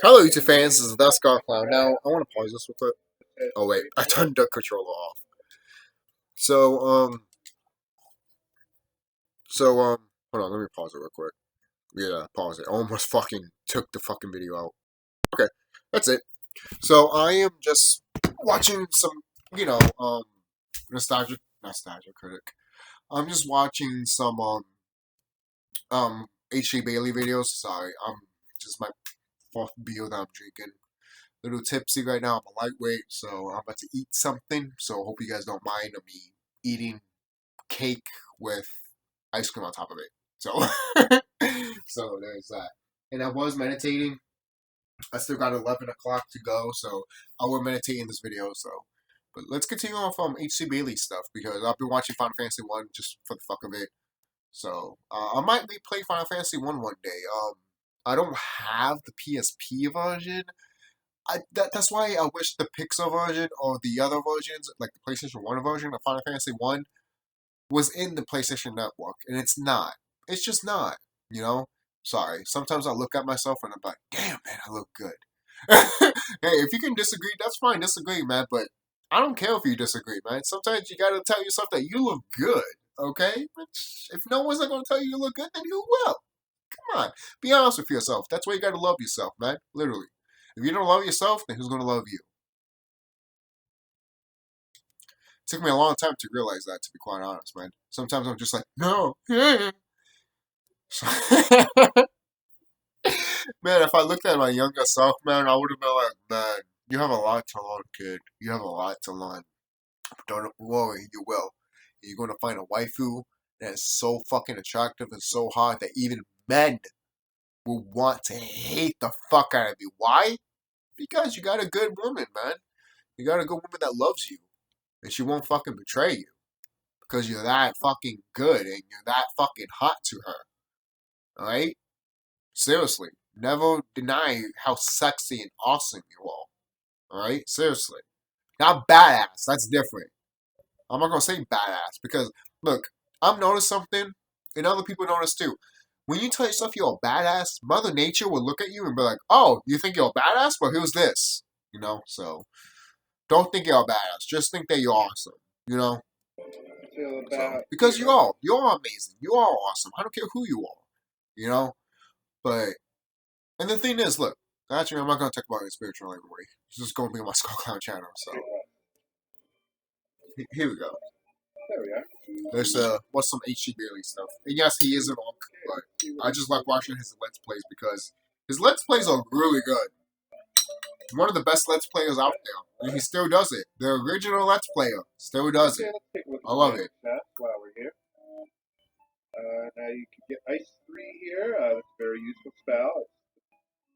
Hello, YouTube fans. This is TheSkullKlown. Now, I want to pause this real quick. Oh wait, I turned the controller off. So, hold on. Let me pause it real quick. Yeah, pause it. I almost fucking took the fucking video out. Okay, that's it. So I am just watching some, nostalgic critic. I'm just watching some H.G. Bailey videos. Sorry, I'm just my fourth beer that I'm drinking. A little tipsy right now. I'm a lightweight, so I'm about to eat something. So hope you guys don't mind me eating cake with ice cream on top of it. So, so there's that. And I was meditating. I still got 11 o'clock to go, so I will meditate in this video. So, but let's continue on from H.C. Bailey stuff because I've been watching Final Fantasy 1 just for the fuck of it. So I might replay Final Fantasy 1 one day. I don't have the PSP version. That's why I wish the Pixel version or the other versions, like the PlayStation 1 version of Final Fantasy 1, was in the PlayStation Network, and it's not. It's just not, you know? Sorry. Sometimes I look at myself and I'm like, damn, man, I look good. Hey, if you can disagree, that's fine. Disagree, man, but I don't care if you disagree, man. Sometimes you gotta tell yourself that you look good, okay? If no one's not gonna tell you look good, then who will? Come on. Be honest with yourself. That's why you gotta love yourself, man. Literally. If you don't love yourself, then who's gonna love you? It took me a long time to realize that, to be quite honest, man. Sometimes I'm just like, no. Man, if I looked at my younger self, man, I would have been like, man, you have a lot to learn, kid. You have a lot to learn. Don't worry, you will. You're going to find a waifu that is so fucking attractive and so hot that even men will want to hate the fuck out of you. Why? Because you got a good woman, man. You got a good woman that loves you. And she won't fucking betray you. Because you're that fucking good and you're that fucking hot to her. Alright? Seriously. Never deny how sexy and awesome you are. Alright? Seriously. Not badass. That's different. I'm not going to say badass. Because, look, I've noticed something. And other people notice too. When you tell yourself you're a badass, Mother Nature will look at you and be like, oh, you think you're a badass? Well, who's this? You know? So, don't think you're a badass. Just think that you're awesome. You know? So, because you're amazing. You are awesome. I don't care who you are. You know? But, and the thing is, look, actually, I'm not going to talk about it spiritual anyway. It's just going to be on my SkullKlown channel, so. Here we go. There we are. There's, what's some H.G. Bailey stuff. And yes, he is an orc, but I just like watching his Let's Plays because his Let's Plays are really good. One of the best Let's Players out there. And he still does it. The original Let's Player still does it. I love it. While we're here. Now you can get Ice 3 here. That's a very useful spell.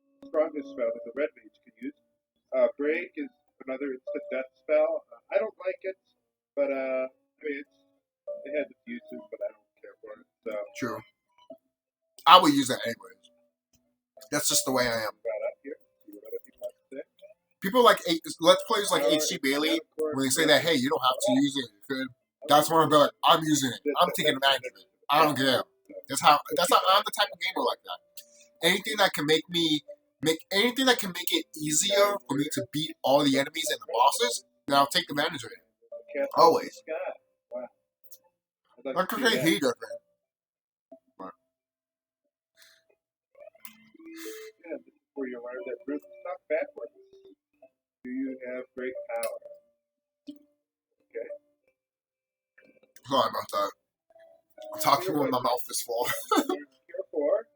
It's the strongest spell that the Red Mage can use. Break is another instant death spell. I don't like it, but I mean, it has its uses, but I don't care for it. So. True. I would use that anyways. That's just the way I am. People like Let's Players like H.G. Bailey, when they say that, hey, you don't have to use it, you could. That's when I'm like, I'm using it. I'm taking advantage of it. I don't care. That's how I'm the type of gamer like that. Anything that can make it easier for me to beat all the enemies and the bosses, then I'll take advantage of it. Always. I could say he does that. Before you learn that Bruce is not backwards. Do you have great power? Okay. Sorry about that. I'm talking when my mouth is full. Cure 4,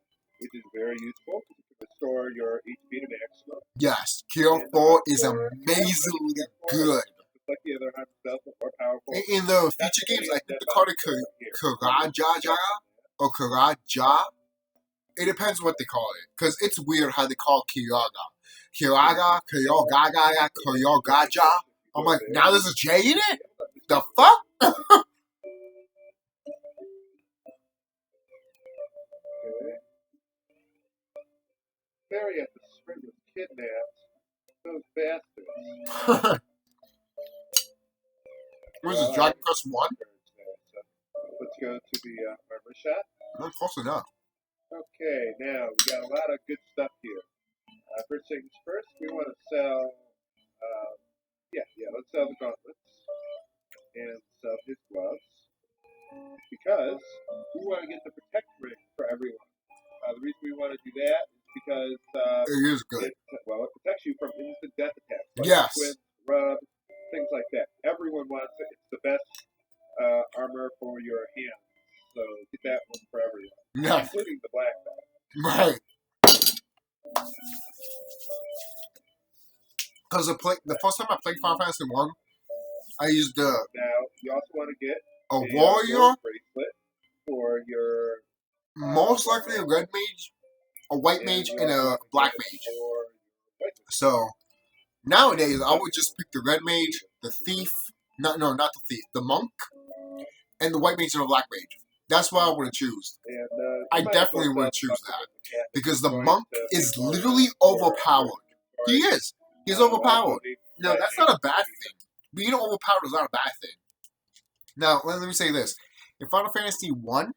which is very useful to restore your HP to maximum. Yes, Cure 4 is amazingly good. Like the other 100 spells, but more powerful. In the future games, I think they call it Karajaja or Karaja. It depends what they call it. Because it's weird how they call Kyoga. Kyoga, Kyogaga, Kyogaja. I'm like, now there's a J in it? The fuck? Okay. Barry at the spring was kidnapped. Those bastards. What is this, Dragon Quest 1? Let's go to the armor shot. Close enough. Okay, now we got a lot of good stuff here. First things first. We want to sell. Let's sell the gauntlets and sell his gloves because we want to get the protect ring for everyone. The reason we want to do that is because It is good. it protects you from instant death attacks, like Yes. twins, rubs, things like that. Everyone wants it. It's the best armor for your hands. So get that one for everyone, Yes. including the black belt. Right. Because the first time I played Final Fantasy 1, I used Now, you also want to get a warrior, bracelet for your most likely a red mage, a white mage, and a black mage. So nowadays, I would just pick the red mage, the thief, not the thief, the monk, and the white mage and the black mage. That's what I would choose. I definitely would choose that because the monk is literally overpowered. He is. He's overpowered. No, that's not a bad thing. Being overpowered is not a bad thing. Now, let me say this: in Final Fantasy 1,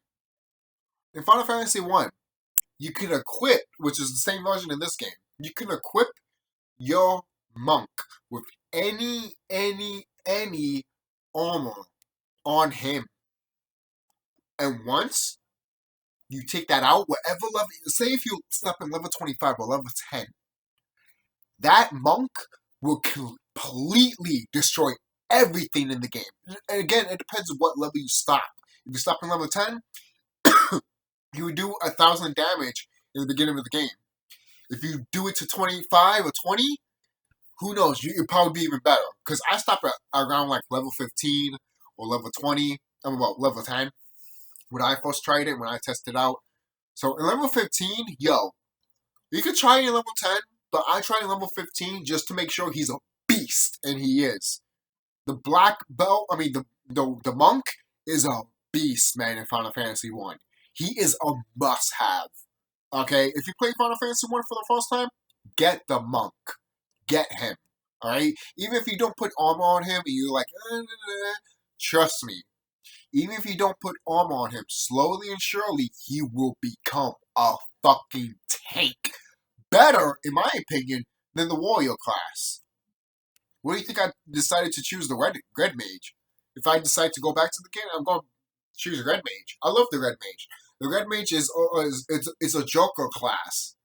you can equip, which is the same version in this game. You can equip your monk with any armor on him. And once you take that out, whatever level, say if you step in level 25 or level 10, that monk will completely destroy everything in the game. And again, it depends on what level you stop. If you stop in level 10, you would do 1,000 damage in the beginning of the game. If you do it to 25 or 20, who knows? You'll probably be even better. Because I stopped at around like level 15 or level 20. Level 10. When I first tried it, when I tested it out. So in level 15, you could try it in level 10, but I tried in level 15 just to make sure he's a beast, and he is. The black belt, the monk is a beast, man, in Final Fantasy 1. He is a must-have. Okay? If you play Final Fantasy 1 for the first time, get the monk. Get him. Alright? Even if you don't put armor on him and you're like, trust me. Even if you don't put armor on him, slowly and surely, he will become a fucking tank. Better, in my opinion, than the warrior class. What do you think I decided to choose the red mage? If I decide to go back to the game, I'm going to choose red mage. I love the red mage. The red mage is a Joker class.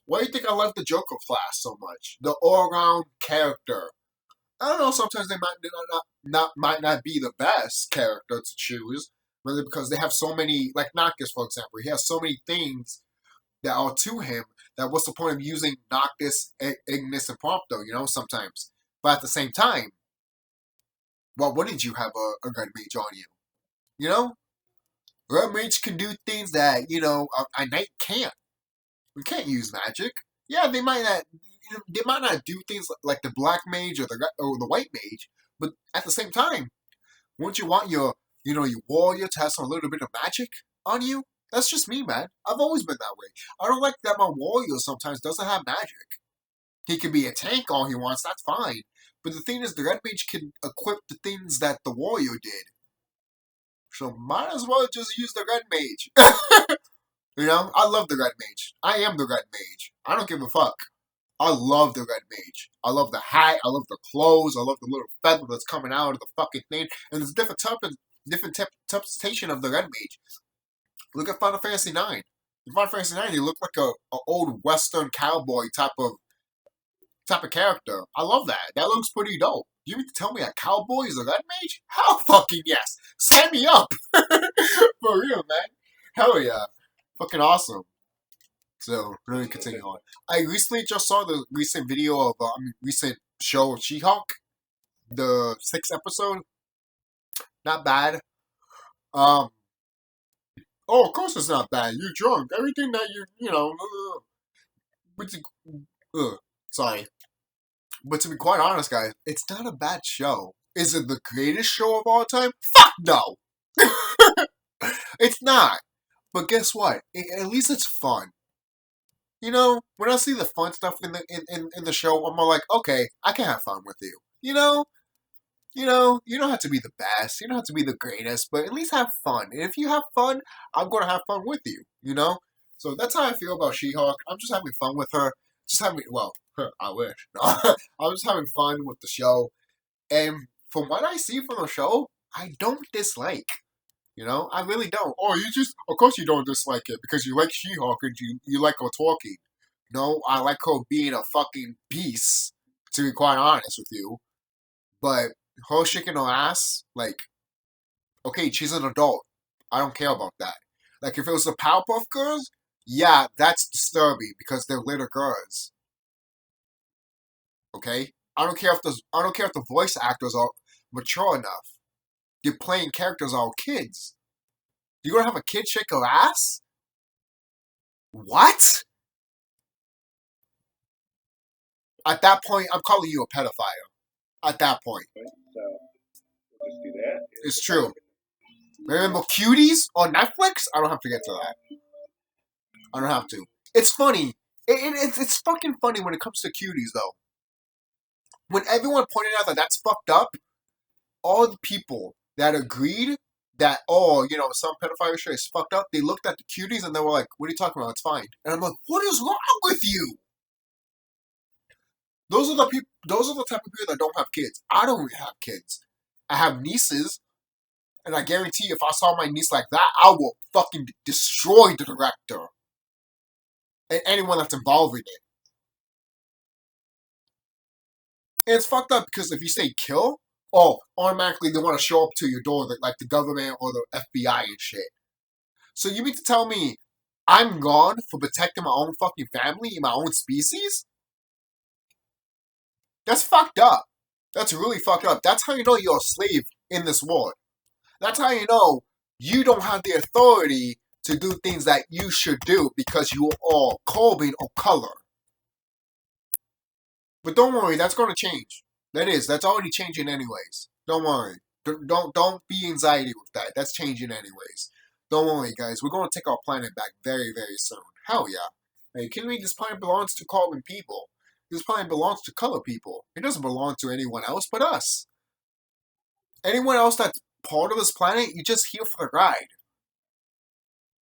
Why do you think I love the Joker class so much? The all-around character. I don't know, sometimes they might not be the best character to choose, really, because they have so many, like Noctis, for example. He has so many things that are to him that what's the point of using Noctis, Ignis, and Prompto, sometimes. But at the same time, well, wouldn't you have a red mage on you? Red mage can do things that, a knight can't. We can't use magic. Yeah, they might not do things like the black mage or the white mage, but at the same time, wouldn't you want your warrior to have some little bit of magic on you? That's just me, man. I've always been that way. I don't like that my warrior sometimes doesn't have magic. He can be a tank all he wants, that's fine. But the thing is, the red mage can equip the things that the warrior did. So might as well just use the red mage. I love the red mage. I am the red mage. I don't give a fuck. I love the red mage. I love the hat. I love the clothes. I love the little feather that's coming out of the fucking thing. And there's different interpretation of the red mage. Look at Final Fantasy 9. In Final Fantasy 9, he looked like a old Western cowboy type of character. I love that. That looks pretty dope. You mean to tell me a cowboy is a red mage? Hell fucking yes. Sign me up. For real, man. Hell yeah. Fucking awesome. So, let me continue on. I recently just saw the recent video of, recent show of She-Hulk. The 6th episode. Not bad. Oh, of course it's not bad. You're drunk. Everything that sorry. But to be quite honest, guys, it's not a bad show. Is it the greatest show of all time? Fuck no! It's not. But guess what? At least it's fun. When I see the fun stuff in the show, I'm all like, okay, I can have fun with you. You don't have to be the best. You don't have to be the greatest, but at least have fun. And if you have fun, I'm going to have fun with you, So that's how I feel about She-Hulk. I'm just having fun with her. just having, well, I wish. I was just having fun with the show. And from what I see from the show, I don't dislike. You know, I really don't. Oh, of course you don't dislike it because you like She-Hulk and you like her talking. No, I like her being a fucking beast, to be quite honest with you. But her shaking her ass, like, okay, she's an adult. I don't care about that. Like, if it was the Powerpuff Girls, yeah, that's disturbing because they're little girls. Okay, I don't care if the voice actors are mature enough. You're playing characters all kids. You're gonna have a kid shake her ass? What? At that point, I'm calling you a pedophile. At that point, So we'll just do that. it's true. Remember Cuties on Netflix? I don't have to get to that. I don't have to. It's funny. It's fucking funny when it comes to Cuties, though. When everyone pointed out that that's fucked up, all the people that agreed that, oh, you know, some pedophile shit is fucked up, they looked at the Cuties and they were like, what are you talking about? It's fine. And I'm like, what is wrong with you? Those are the people. Those are the type of people that don't have kids. I don't really have kids. I have nieces, and I guarantee if I saw my niece like that, I will fucking destroy the director and anyone that's involved in it. And it's fucked up because if you say kill, oh, automatically they want to show up to your door, like the government or the FBI and shit. So you mean to tell me I'm gone for protecting my own fucking family and my own species? That's fucked up. That's really fucked up. That's how you know you're a slave in this world. That's how you know you don't have the authority to do things that you should do because you are carbon or color. But don't worry, that's going to change. That's already changing anyways. Don't worry. Don't be anxiety with that. That's changing anyways. Don't worry, guys. We're going to take our planet back very, very soon. Hell yeah. Are you kidding me? This planet belongs to carbon people. This planet belongs to color people. It doesn't belong to anyone else but us. Anyone else that's part of this planet, you're just here for the ride.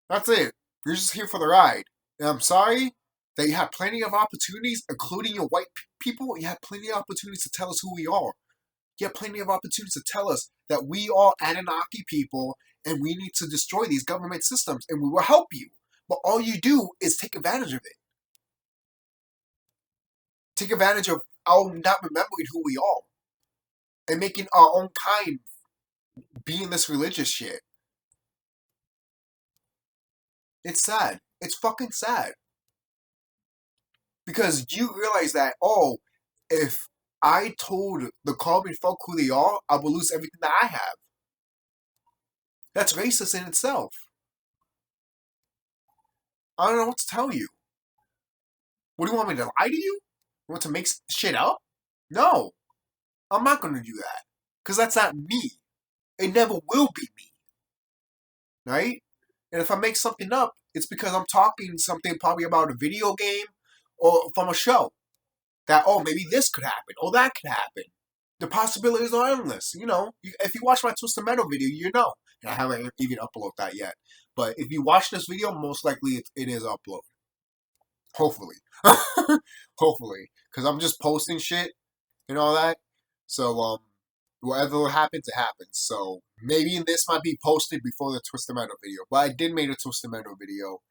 That's it. You're just here for the ride. And I'm sorry that you have plenty of opportunities, including your white people. You have plenty of opportunities to tell us who we are. You have plenty of opportunities to tell us that we are Anunnaki people and we need to destroy these government systems and we will help you. But all you do is take advantage of it. Take advantage of our not remembering who we are and making our own kind being this religious shit. It's sad. It's fucking sad. Because you realize that, oh, if I told the carbon folk who they are, I will lose everything that I have. That's racist in itself. I don't know what to tell you. What do you want me to lie to you? You want to make shit up? No. I'm not going to do that. Because that's not me. It never will be me. Right? And if I make something up, it's because I'm talking something probably about a video game or from a show. That, oh, maybe this could happen, or that could happen. The possibilities are endless. You know, if you watch my Twisted Metal video, you know. And I haven't even uploaded that yet. But if you watch this video, most likely it is uploaded. Hopefully. Hopefully. Because I'm just posting shit and all that. So, whatever happens, it happens. So, maybe this might be posted before the Twisted Metal video. But I did make a Twisted Metal video.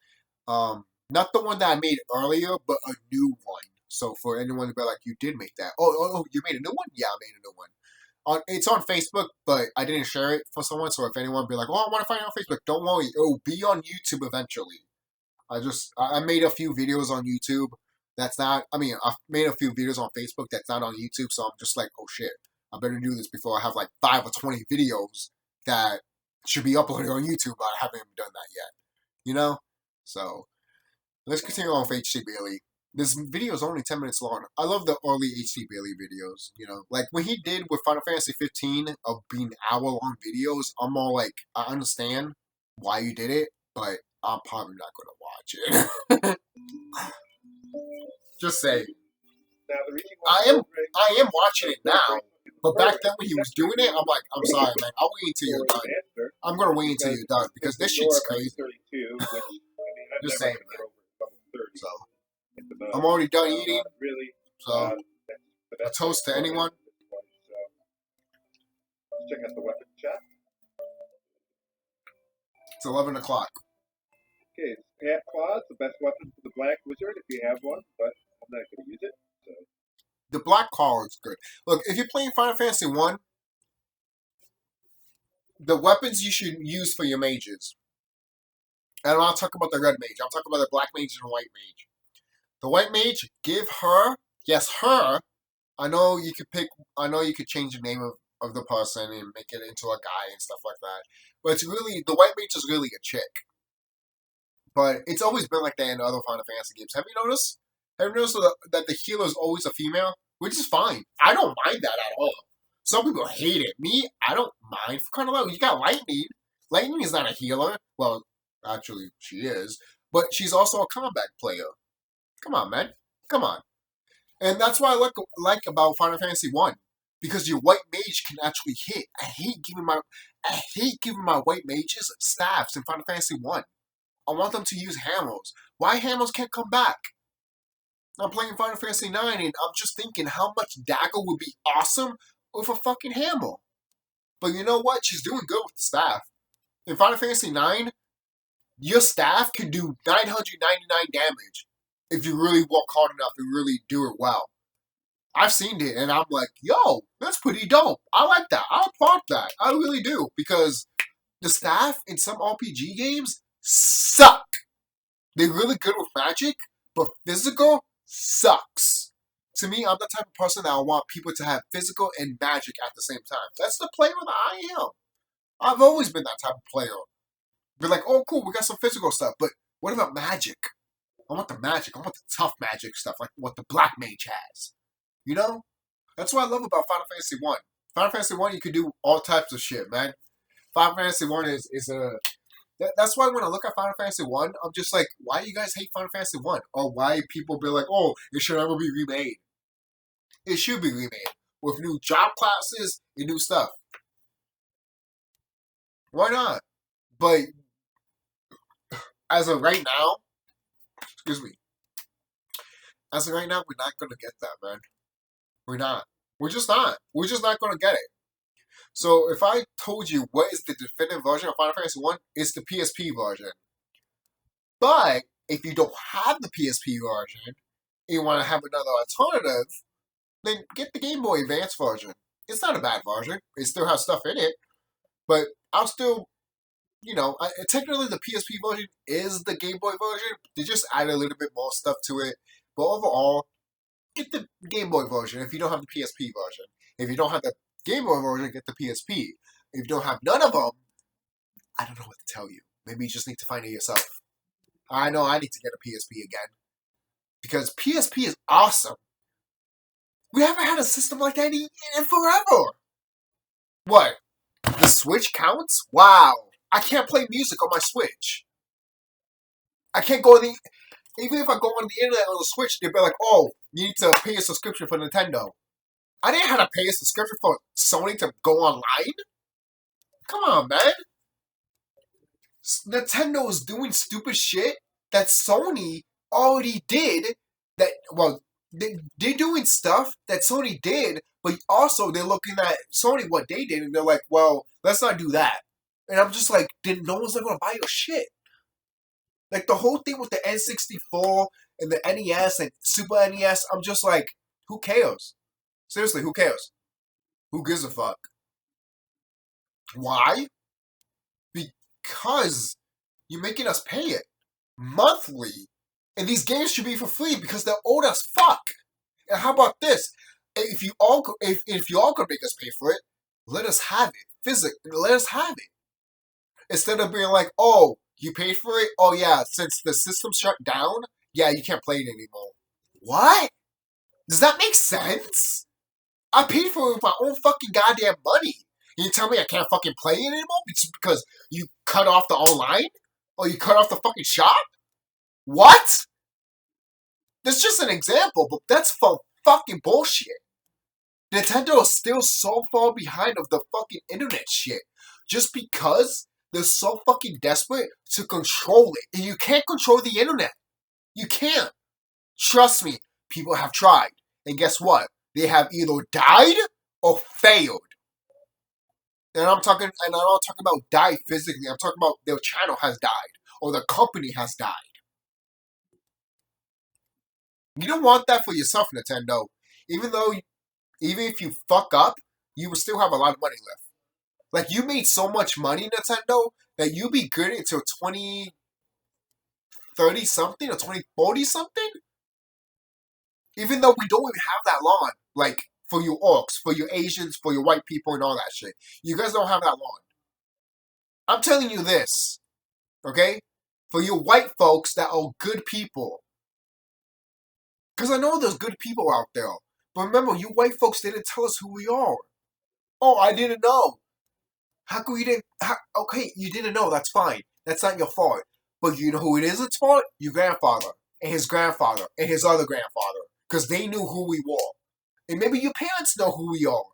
Not the one that I made earlier, but a new one. So for anyone to be like, you did make that. Oh, you made a new one? Yeah, I made a new one. It's on Facebook, but I didn't share it for someone. So if anyone be like, oh, I want to find it on Facebook, don't worry. It will be on YouTube eventually. I made a few videos on YouTube. I've made a few videos on Facebook that's not on YouTube. So I'm just like, oh shit, I better do this before I have like 5 or 20 videos that should be uploaded on YouTube, but I haven't even done that yet. You know? So let's continue on with H.C. Bailey. This video is only 10 minutes long. I love the early H.C. Bailey videos, you know. Like, when he did with Final Fantasy 15 of being hour-long videos, I'm all like, I understand why you did it, but I'm probably not going to watch it. Just saying. Now, the reason why I am watching it now, but back then when he was doing it, I'm like, I'm sorry, man. I'll wait until you're done. I'm going to wait until you're done, because this shit's crazy. 32, which, I mean, Just saying, man. So, I'm already done eating. Really, So, a toast to anyone. Let's check out the weapon chat. It's 11 o'clock. Okay, Pat Claw's the best weapon for the Black Wizard if you have one, but I'm not going to use it. So. The Black Claw is good. Look, if you're playing Final Fantasy 1, the weapons you should use for your mages. And I'm not talking about the red mage. I'm talking about the black mage and the white mage. The white mage, give her, yes, her. I know you could change the name of the person and make it into a guy and stuff like that. But it's really, the white mage is really a chick. But it's always been like that in other Final Fantasy games. Have you noticed? Have you noticed that the healer is always a female? Which is fine. I don't mind that at all. Some people hate it. Me, I don't mind. For kind of low, you got Lightning. Lightning is not a healer. Well, actually, she is. But she's also a combat player. Come on, man. Come on. And that's what I like about Final Fantasy 1. Because your white mage can actually hit. I hate giving my white mages staffs in Final Fantasy 1. I want them to use hammers. Why hammers can't come back? I'm playing Final Fantasy 9 and I'm just thinking how much dagger would be awesome with a fucking hammer. But you know what? She's doing good with the staff. In Final Fantasy 9, your staff can do 999 damage if you really work hard enough and really do it well. I've seen it and I'm like, yo, that's pretty dope. I like that. I applaud that. I really do. Because the staff in some RPG games suck. They're really good with magic, but physical sucks. To me, I'm the type of person that I want people to have physical and magic at the same time. That's the player that I am. I've always been that type of player. Be like, oh, cool, we got some physical stuff, but what about magic? I want the magic. I want the tough magic stuff, like what the Black Mage has. You know? That's what I love about Final Fantasy 1. Final Fantasy 1, you can do all types of shit, man. Final Fantasy 1 is a... That's why when I look at Final Fantasy 1, I'm just like, why do you guys hate Final Fantasy 1? Or why people be like, oh, it should never be remade. It should be remade. With new job classes and new stuff. Why not? But as of right now, excuse me. As of right now, we're not going to get that, man. We're not. We're just not. We're just not going to get it. So if I told you what is the definitive version of Final Fantasy 1, it's the PSP version. But if you don't have the PSP version, and you want to have another alternative, then get the Game Boy Advance version. It's not a bad version. It still has stuff in it. But I'll still, technically the PSP version is the Game Boy version. They just add a little bit more stuff to it. But overall, get the Game Boy version if you don't have the PSP version. If you don't have the Game Boy version, get the PSP. If you don't have none of them, I don't know what to tell you. Maybe you just need to find it yourself. I know I need to get a PSP again. Because PSP is awesome. We haven't had a system like that in forever. What? The Switch counts? Wow. I can't play music on my Switch. I can't go even if I go on the internet on the Switch, they'll be like, oh, you need to pay a subscription for Nintendo. I didn't have to pay a subscription for Sony to go online. Come on, man. Nintendo is doing stupid shit that Sony already did. They're doing stuff that Sony did, but also they're looking at Sony, what they did, and they're like, well, let's not do that. And I'm just like, then no one's going to buy your shit. Like, the whole thing with the N64 and the NES and Super NES, I'm just like, who cares? Seriously, who cares? Who gives a fuck? Why? Because you're making us pay it monthly. And these games should be for free because they're old as fuck. And how about this? If you all could make us pay for it, let us have it. Physically, let us have it. Instead of being like, oh, you paid for it? Oh yeah, since the system shut down, yeah, you can't play it anymore. What? Does that make sense? I paid for it with my own fucking goddamn money. You tell me I can't fucking play it anymore because you cut off the online? Or you cut off the fucking shop? What? That's just an example, but that's for fucking bullshit. Nintendo is still so far behind of the fucking internet shit. Just because they're so fucking desperate to control it. And you can't control the internet. You can't. Trust me, people have tried. And guess what? They have either died or failed. And I'm talking about died physically. I'm talking about their channel has died or the company has died. You don't want that for yourself, Nintendo. Even if you fuck up, you will still have a lot of money left. Like, you made so much money, Nintendo, that you'll be good until 2030 something or 2040 something. Even though we don't even have that long, like, for you orcs, for you Asians, for your white people and all that shit. You guys don't have that long. I'm telling you this, okay? For you white folks that are good people. Because I know there's good people out there. But remember, you white folks didn't tell us who we are. Oh, I didn't know. How come you didn't? Okay, you didn't know. That's fine. That's not your fault. But you know who it is its fault? Your grandfather and his grandfather and his other grandfather. Because they knew who we were. And maybe your parents know who we are.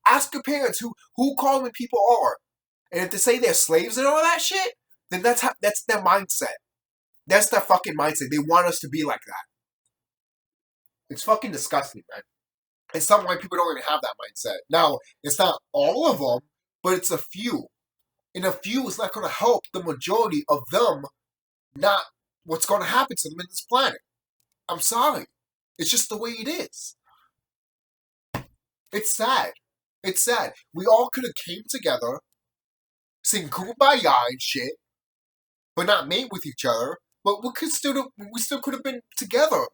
Ask your parents who common people are. And if they say they're slaves and all that shit, then that's their mindset. That's their fucking mindset. They want us to be like that. It's fucking disgusting, man. And some white people don't even have that mindset. Now, it's not all of them, but it's a few. And a few is not going to help the majority of them not what's going to happen to them in this planet. I'm sorry. It's just the way it is. It's sad. It's sad. We all could have came together, sing kumbaya and shit, but not mate with each other. But we still could have been together.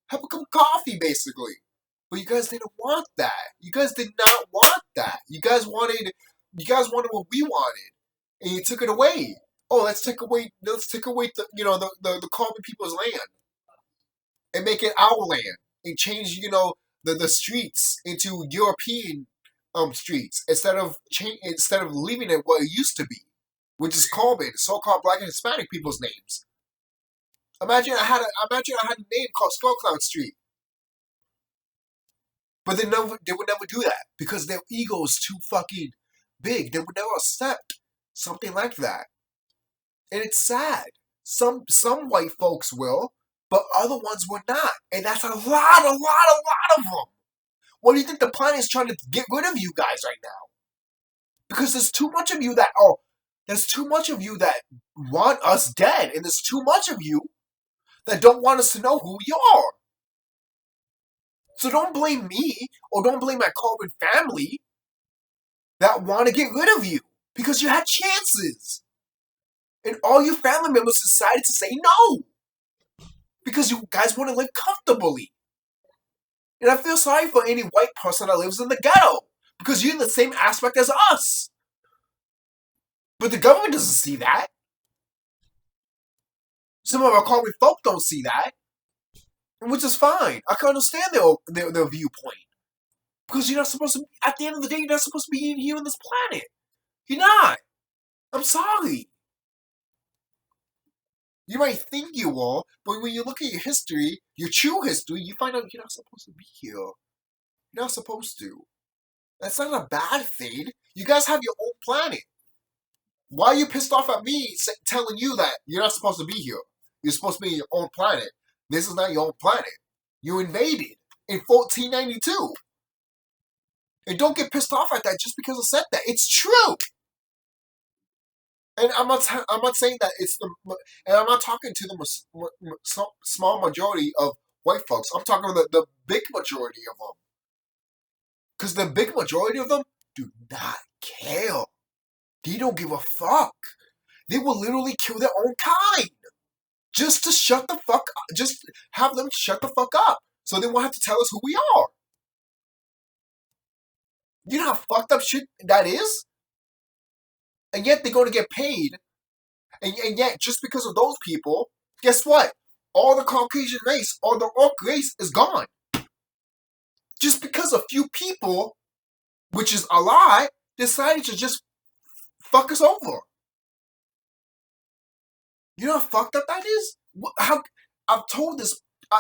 Have a cup of coffee, basically. But you guys didn't want that. You guys did not want that. You guys wanted what we wanted, and you took it away. Oh, let's take away the common people's land and make it our land and change the streets into European streets instead of leaving it what it used to be, which is common, so-called Black and Hispanic people's names. Imagine I had a name called SkullKlown Street. But they would never do that because their ego is too fucking big. They would never accept something like that. And it's sad. Some white folks will, but other ones will not. And that's a lot of them. What do you think the planet is trying to get rid of you guys right now? Because there's too much of you that want us dead, and there's too much of you that don't want us to know who we are. So don't blame me, or don't blame my Corbin family that want to get rid of you, because you had chances. And all your family members decided to say no. Because you guys want to live comfortably. And I feel sorry for any white person that lives in the ghetto, because you're in the same aspect as us. But the government doesn't see that. Some of our Corbin folk don't see that. Which is fine. I can understand their viewpoint. Because you're not supposed to, at the end of the day, you're not supposed to be here on this planet. You're not. I'm sorry. You might think you are, but when you look at your history, your true history, you find out you're not supposed to be here. You're not supposed to. That's not a bad thing. You guys have your own planet. Why are you pissed off at me telling you that you're not supposed to be here? You're supposed to be in your own planet. This is not your own planet. You invaded in 1492. And don't get pissed off at that just because I said that. It's true. And I'm not saying that and I'm not talking to the small majority of white folks. I'm talking about the big majority of them. Because the big majority of them do not care. They don't give a fuck. They will literally kill their own kind. Just to shut the fuck up. Just have them shut the fuck up. So they won't have to tell us who we are. You know how fucked up shit that is? And yet they're going to get paid. And yet, just because of those people, guess what? All the Caucasian race, or the orc race is gone. Just because a few people, which is a lie, decided to just fuck us over. You know how fucked up that is? I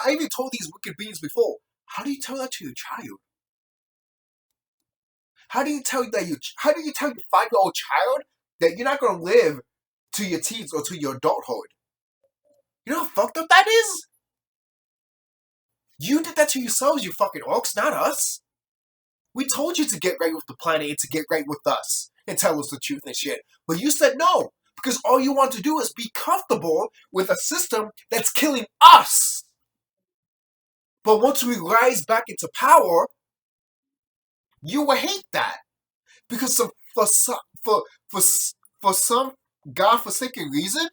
even told these wicked beings before. How do you tell that to your child? How do you tell your 5-year-old child that you're not going to live to your teens or to your adulthood? You know how fucked up that is? You did that to yourselves, you fucking orcs, not us. We told you to get right with the planet and to get right with us and tell us the truth and shit. But you said no, because all you want to do is be comfortable with a system that's killing us. But once we rise back into power, you will hate that. Because for some godforsaken reason,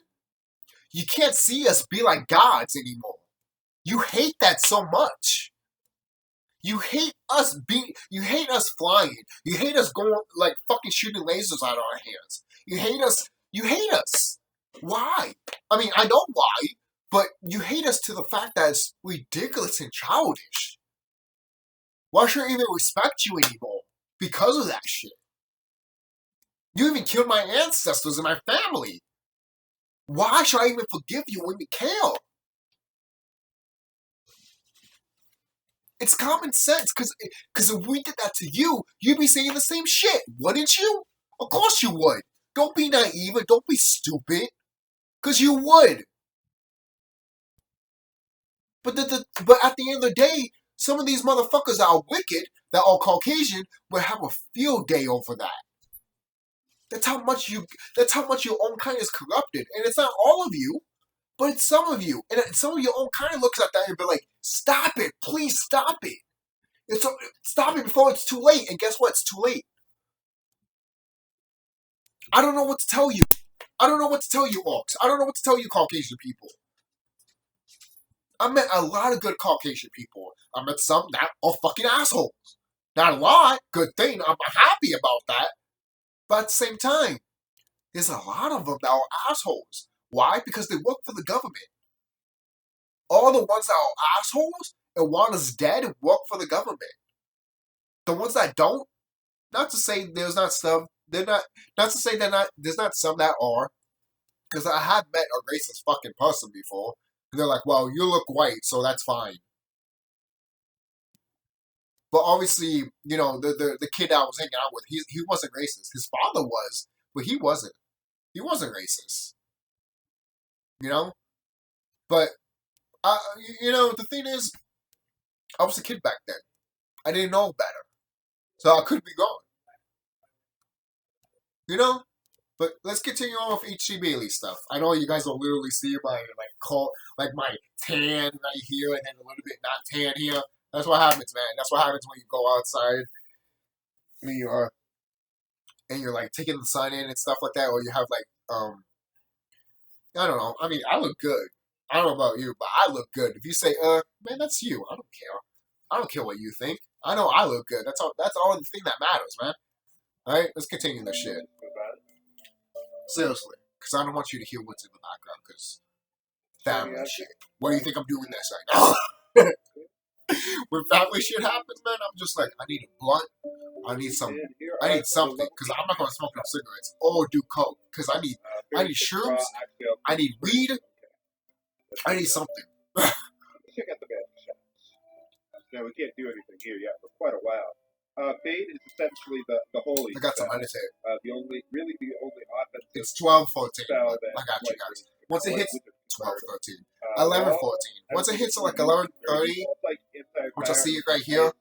you can't see us be like gods anymore. You hate that so much. You hate us flying. You hate us going like fucking shooting lasers out of our hands. You hate us. Why? I mean, I know why, but you hate us to the fact that it's ridiculous and childish. Why should I even respect you anymore? Because of that shit. You even killed my ancestors and my family. Why should I even forgive you when we kill? It's common sense, because if we did that to you, you'd be saying the same shit, wouldn't you? Of course you would. Don't be naive and don't be stupid, because you would. But at the end of the day, some of these motherfuckers that are wicked, that are Caucasian, will have a field day over that. That's how much your own kind is corrupted, and it's not all of you. But it's some of you. And some of your own kind looks at that and be like, stop it. Please stop it. Stop it before it's too late. And guess what? It's too late. I don't know what to tell you. I don't know what to tell you, orcs. I don't know what to tell you, Caucasian people. I met a lot of good Caucasian people. I met some that are fucking assholes. Not a lot. Good thing. I'm happy about that. But at the same time, there's a lot of them that are assholes. Why? Because they work for the government. All the ones that are assholes and want us dead work for the government. The ones that don't, not to say there's not some, they're not to say there's not some that are, because I have met a racist fucking person before, and they're like, well, you look white, so that's fine. But obviously, the kid I was hanging out with, he wasn't racist. His father was, but he wasn't. He wasn't racist. But, the thing is, I was a kid back then. I didn't know better. So I could be wrong. But let's continue on with H.C. Bailey stuff. I know you guys will literally see my, my tan right here and then a little bit not tan here. That's what happens, man. That's what happens when you go outside and you're like taking the sun in and stuff like that, or you have I don't know. I mean, I look good. I don't know about you, but I look good. If you say, man, that's you. I don't care. I don't care what you think. I know I look good. That's all the thing that matters, man. Alright, let's continue this shit. Seriously. Because I don't want you to hear what's in the background, because family shit. What do you think I'm doing this right now? When family shit happens, man, I'm just like, I need a blunt. I need something, because I'm not going to smoke no cigarettes or do coke, because I need shrooms, I need weed, I need something. Check out the bad shots. Now, we can't do anything here yet for quite a while. Bait is essentially the holy. I got some meditate. The only offensive. It's 12-14. I got you guys. Once it hits 12-13, 11-14. Once it hits like 11-30, which I see it right here,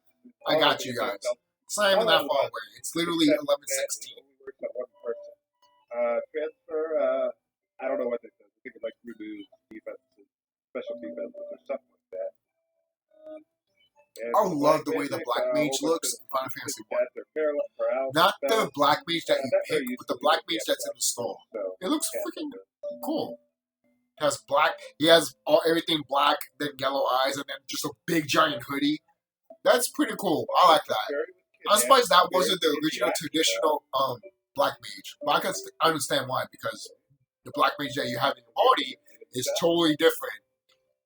I got you guys. It's not even that far away. It's literally 11-16. Transfer. I don't know what this is. I think it's like remove defenses, special defenses, or something like that. I love the way the Black Mage looks in Final Fantasy 1. Not the Black Mage that you pick, but the Black Mage that's in the store. It looks freaking cool. He has everything black, then yellow eyes, and then just a big giant hoodie. That's pretty cool. I like that. I'm surprised that wasn't the original traditional Black Mage. But I can understand why, because the Black Mage that you have in your body is totally different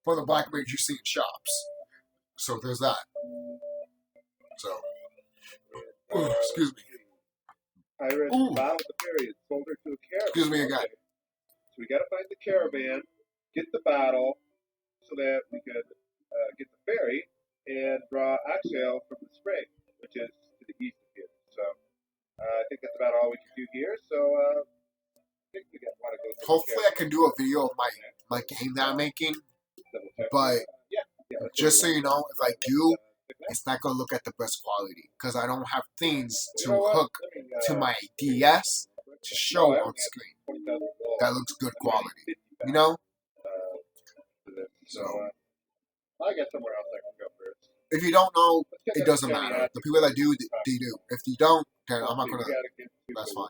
from the Black Mage you see in shops. So there's that. So, excuse me. Excuse me again. So we got to find the caravan, get the battle, so that we can get the ferry and draw Axel from the spring, which is to the east of here. So I think that's about all we can do here. So I think we want to go. Hopefully, I can do a video of my game that I'm making. But just so you know, if I do, it's not gonna look at the best quality because I don't have things to hook to my DS to show on screen that looks good quality. You know? So I got somewhere else I can go first. if you don't know, it doesn't matter. The people that do, they do. If you don't, then I'm not gonna. That's fine.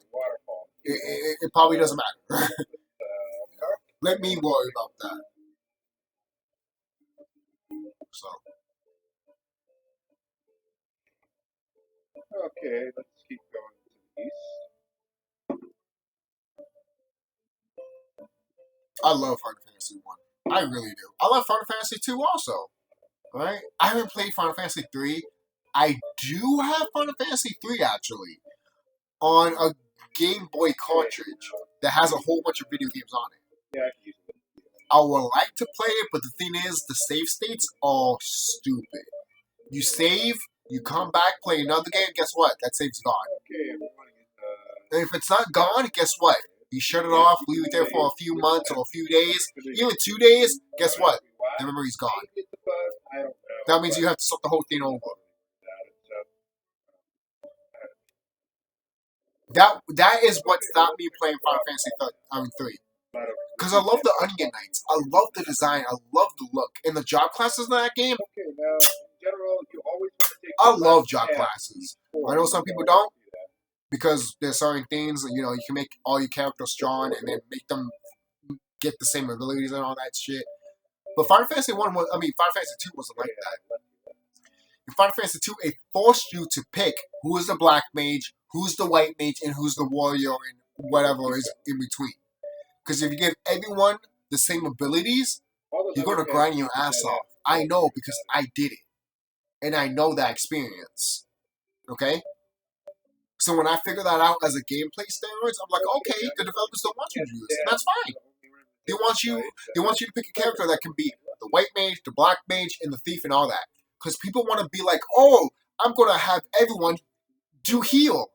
It probably doesn't matter. Let me worry about that. So. Okay, let's keep going to the east. I love Final Fantasy 1. I really do. I love Final Fantasy 2 also. Right? I haven't played Final Fantasy 3. I do have Final Fantasy 3 actually on a Game Boy cartridge that has a whole bunch of video games on it. Yeah, I can use it. I would like to play it, but the thing is, the save states are stupid. You save, you come back, play another game, guess what? That save's gone. Okay, And if it's not gone, guess what? You shut it off, leave it there for a few months or a few days, even 2 days, guess what? The memory's gone. That means you have to start the whole thing over. That is what stopped me playing Final Fantasy 3. Because I love the Onion Knights. I love the design. I love the look. And the job classes in that game, I love job classes. I know some people don't, because there's certain things, you know, you can make all your characters strong and then make them get the same abilities and all that shit. But Final Fantasy 1 was, Final Fantasy 2 wasn't like that. In Final Fantasy 2, it forced you to pick who is the black mage, who's the white mage, and who's the warrior, and whatever is in between. Because if you give everyone the same abilities, you're going to grind your ass off. I know, because I did it. And I know that experience. Okay? So when I figure that out as a gameplay standards, I'm like, okay, the developers don't want you to do this. And that's fine. They want you to pick a character that can be the white mage, the black mage, and the thief and all that. Because people want to be like, oh, I'm going to have everyone do heal.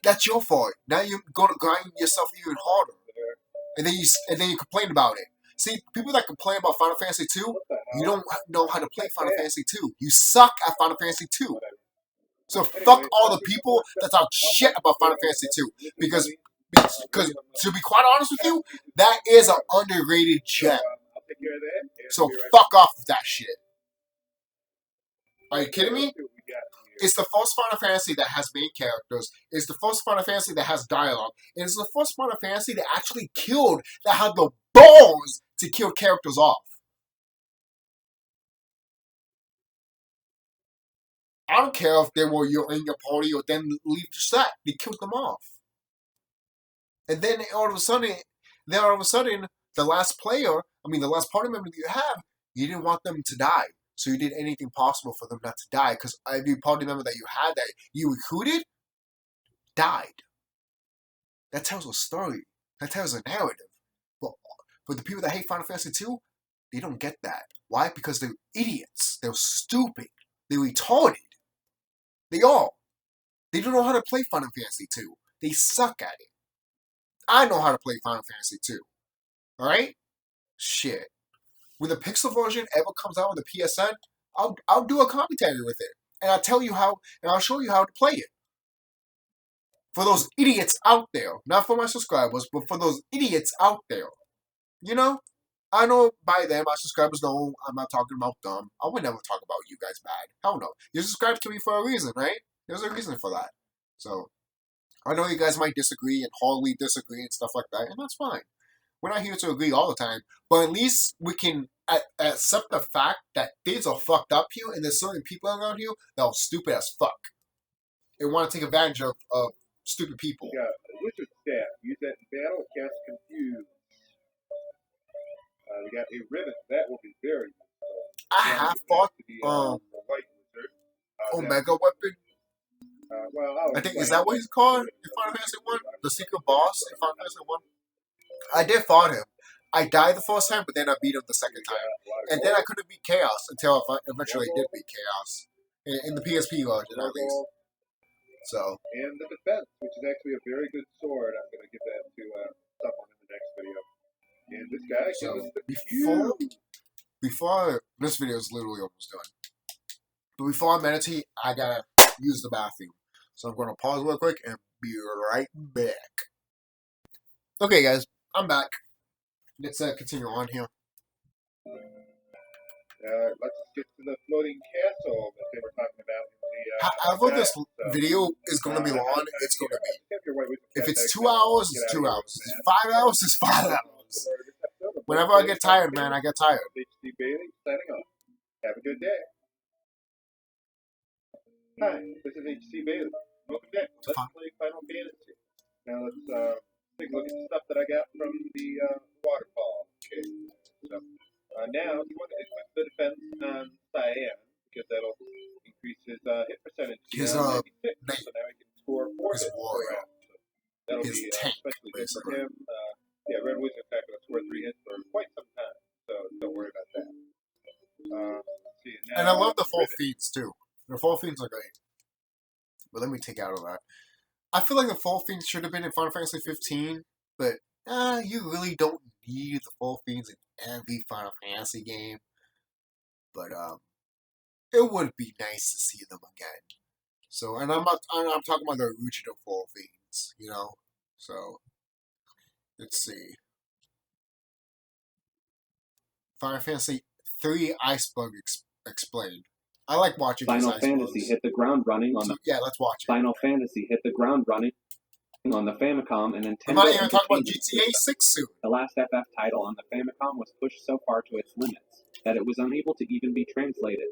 That's your fault. Now you're going to grind yourself even harder. And then you complain about it. See, people that complain about Final Fantasy 2, you don't know how to play Final Fantasy 2. You suck at Final Fantasy 2. So fuck all the people that talk shit about Final Fantasy 2. Because to be quite honest with you, that is an underrated gem. So fuck off with that shit. Are you kidding me? It's the first Final Fantasy that has main characters. It's the first Final Fantasy that has dialogue. And it's the first Final Fantasy that actually that had the balls to kill characters off. I don't care if they were in your party or then leave the set. They killed them off. And then all of a sudden, the last party member that you have, you didn't want them to die. So you did anything possible for them not to die. Because every party member that you had that you recruited died. That tells a story. That tells a narrative. But the people that hate Final Fantasy 2, they don't get that. Why? Because they're idiots. They're stupid. They're retarded. They all. They don't know how to play Final Fantasy 2. They suck at it. I know how to play Final Fantasy 2. Alright? Shit. When the Pixel version ever comes out with the PSN, I'll do a commentary with it. And I'll tell you how, and I'll show you how to play it. For those idiots out there. Not for my subscribers, but for those idiots out there. You know? I know by then my subscribers know I'm not talking about them. I would never talk about you guys bad. Hell no. You subscribe to me for a reason, right? There's a reason for that. So, I know you guys might disagree and hardly disagree and stuff like that, and that's fine. We're not here to agree all the time, but at least we can accept the fact that things are fucked up here, and there's certain people around here that are stupid as fuck. They want to take advantage of stupid people. Yeah, Wizard Staff. Use that in battle and cast Confuse. We got a ribbon. That will be very useful. I have fought Omega Weapon. I think, is that what he's called in Final Fantasy 1? The secret boss in Final Fantasy 1? I did fight him. I died the first time, but then I beat him the second time. And then I couldn't beat Chaos until I eventually did beat Chaos. In the PSP version, at least. So. And the defense, which is actually a very good sword. I'm going to give that to someone in the next video. And this guy gives us the before this video is literally almost done. But before I meditate, I gotta use the bathroom. So I'm gonna pause real quick and be right back. Okay, guys, I'm back. Let's continue on here. Let's get to the floating castle that they were talking about in the. However, this video is going to be long. It's going to be. If it's 2 hours, it's 2 hours. If it's 5 hours, it's 5 hours. Whenever I get tired, man, I get tired. H.C. Bailey signing off. Have a good day. Hi, this is H.C. Bailey. Welcome back. Let's play Final Fantasy. Now let's take a look at the stuff that I got from the waterfall. Okay. So, now you want to equip the defense on Cyan because that'll increase his hit percentage. His 96, so now he can score 4 hits per round. So that'll his be tank, especially good for basically. him. Yeah, Red Wizard's not going to score 3 hits for quite some time, so don't worry about that. Let's see, now And I love the full feeds too. The full feeds are great. But let me take out of that. I feel like the full feeds should have been in Final Fantasy 15, but you really don't need the full feeds in every Final Fantasy game. But it would be nice to see them again. So, and I'm talking about the original full feeds, you know. So, let's see. Final Fantasy 3 Iceberg Explained. I like watching Final these Fantasy icebergs. hit the ground running on So, the yeah, let's watch it. Final Fantasy hit the ground running on the Famicom and Nintendo. I'm not even talking about Entertainment GTA System. 6 soon. The last FF title on the Famicom was pushed so far to its limits that it was unable to even be translated.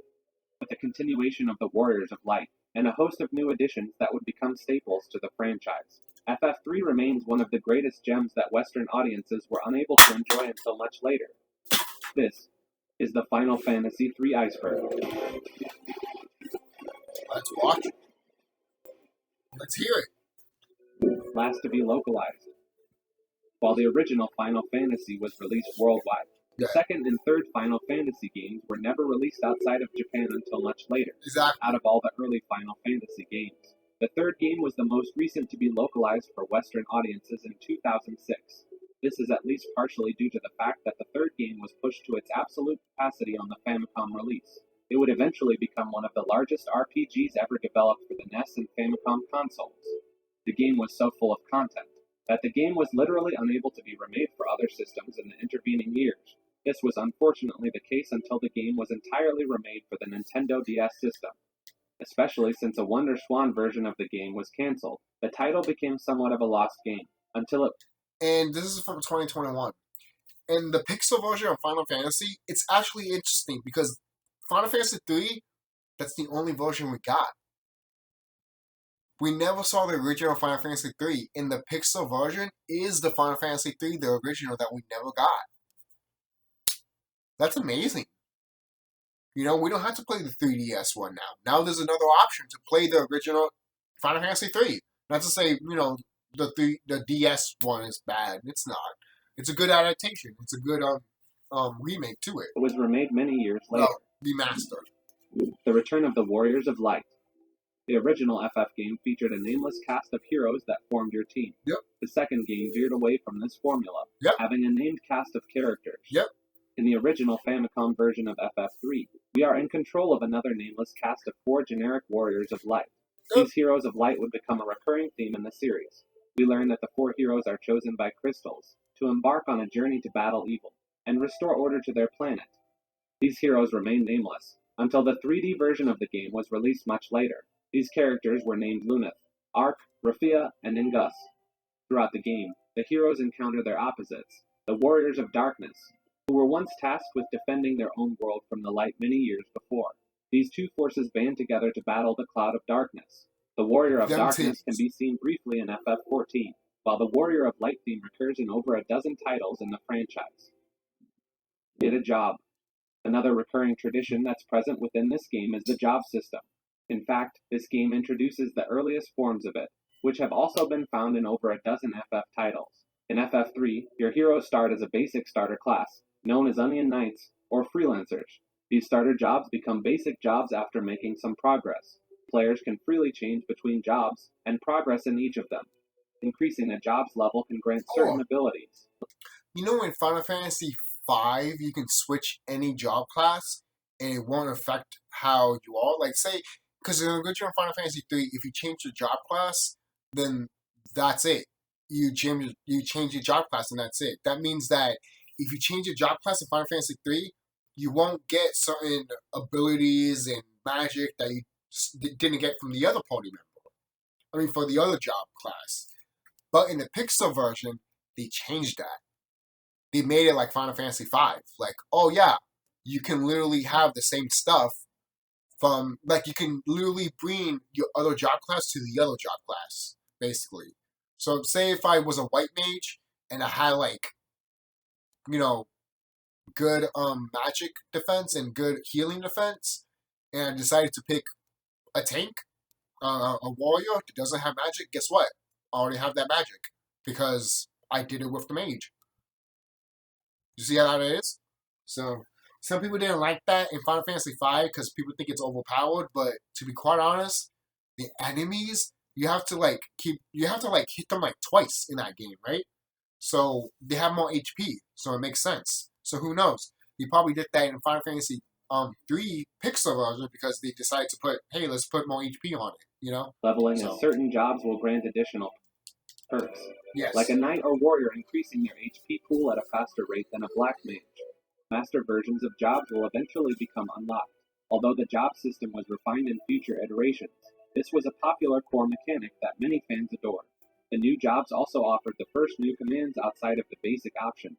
With the continuation of the Warriors of Light and a host of new additions that would become staples to the franchise, FF3 remains one of the greatest gems that Western audiences were unable to enjoy until much later. This is the Final Fantasy 3 Iceberg. Let's watch it. Let's hear it. Last to be localized. While the original Final Fantasy was released worldwide, the second and third Final Fantasy games were never released outside of Japan until much later. Exactly. Out of all the early Final Fantasy games, the third game was the most recent to be localized for Western audiences in 2006. This is at least partially due to the fact that the third game was pushed to its absolute capacity on the Famicom release. It would eventually become one of the largest RPGs ever developed for the NES and Famicom consoles. The game was so full of content that the game was literally unable to be remade for other systems in the intervening years. This was unfortunately the case until the game was entirely remade for the Nintendo DS system. Especially since a Wonder Swan version of the game was cancelled, the title became somewhat of a lost game, until it... And this is from 2021. And the pixel version of Final Fantasy, it's actually interesting because Final Fantasy 3, that's the only version we got. We never saw the original Final Fantasy 3, and the pixel version is the Final Fantasy 3, the original that we never got. That's amazing. You know, we don't have to play the 3DS one now. Now there's another option to play the original Final Fantasy 3. Not to say, you know, the DS one is bad. It's not. It's a good adaptation. It's a good remake to it. It was remade many years later. Remastered. The Return of the Warriors of Light. The original FF game featured a nameless cast of heroes that formed your team. Yep. The second game veered away from this formula, having a named cast of characters. Yep. In the original Famicom version of FF3, we are in control of another nameless cast of 4 generic Warriors of Light. Yep. These heroes of light would become a recurring theme in the series. We learn that the 4 heroes are chosen by crystals to embark on a journey to battle evil and restore order to their planet. These heroes remain nameless until the 3D version of the game was released much later. These characters were named Luneth, Ark, Rafia, and Ingus. Throughout the game, the heroes encounter their opposites, the Warriors of Darkness, who were once tasked with defending their own world from the light many years before. These two forces band together to battle the Cloud of Darkness. The Warrior of Darkness can be seen briefly in FF14, while the Warrior of Light theme recurs in over a dozen titles in the franchise. Get a job. Another recurring tradition that's present within this game is the job system. In fact, this game introduces the earliest forms of it, which have also been found in over a dozen FF titles. In FF3, your heroes start as a basic starter class, known as Onion Knights or Freelancers. These starter jobs become basic jobs after making some progress. Players can freely change between jobs and progress in each of them. Increasing a job's level can grant certain abilities. You know, in Final Fantasy 5, you can switch any job class, and it won't affect how you are. Like, say, because in a good in Final Fantasy 3, if you change your job class, then that's it. You change your job class, and that's it. That means that if you change your job class in Final Fantasy 3, you won't get certain abilities and magic that you didn't get from the other party member. I mean, for the other job class. But in the Pixel version, they changed that. They made it like Final Fantasy V. Like, oh yeah, you can literally have the same stuff from, like, you can literally bring your other job class to the other job class, basically. So say if I was a white mage and I had, like, you know, good magic defense and good healing defense, and I decided to pick a tank, a warrior that doesn't have magic, guess what? I already have that magic because I did it with the mage. You see how that is? So some people didn't like that in Final Fantasy V because people think it's overpowered. But to be quite honest, the enemies you have to hit them like twice in that game, right? So they have more HP, so it makes sense. So who knows? They probably did that in Final Fantasy 3 Pixel version because they decided to put, hey, let's put more HP on it. You know, leveling in certain jobs will grant additional perks. Yes. Like a knight or warrior increasing their HP pool at a faster rate than a black mage. Master versions of jobs will eventually become unlocked. Although the job system was refined in future iterations, this was a popular core mechanic that many fans adore. The new jobs also offered the first new commands outside of the basic options.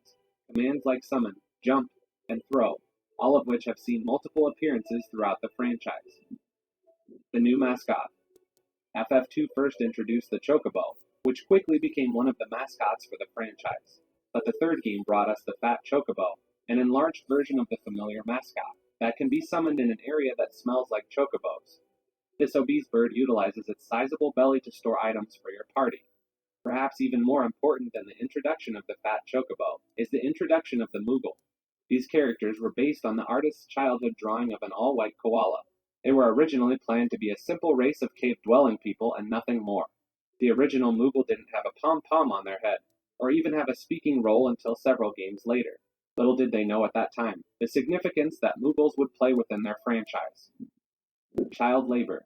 Commands like summon, jump, and throw, all of which have seen multiple appearances throughout the franchise. The new mascot. FF2 first introduced the Chocobo, which quickly became one of the mascots for the franchise. But the third game brought us the Fat Chocobo, an enlarged version of the familiar mascot, that can be summoned in an area that smells like chocobos. This obese bird utilizes its sizable belly to store items for your party. Perhaps even more important than the introduction of the Fat Chocobo is the introduction of the Moogle. These characters were based on the artist's childhood drawing of an all-white koala. They were originally planned to be a simple race of cave-dwelling people and nothing more. The original Moogle didn't have a pom-pom on their head, or even have a speaking role until several games later. Little did they know at that time the significance that Moogles would play within their franchise. Child labor.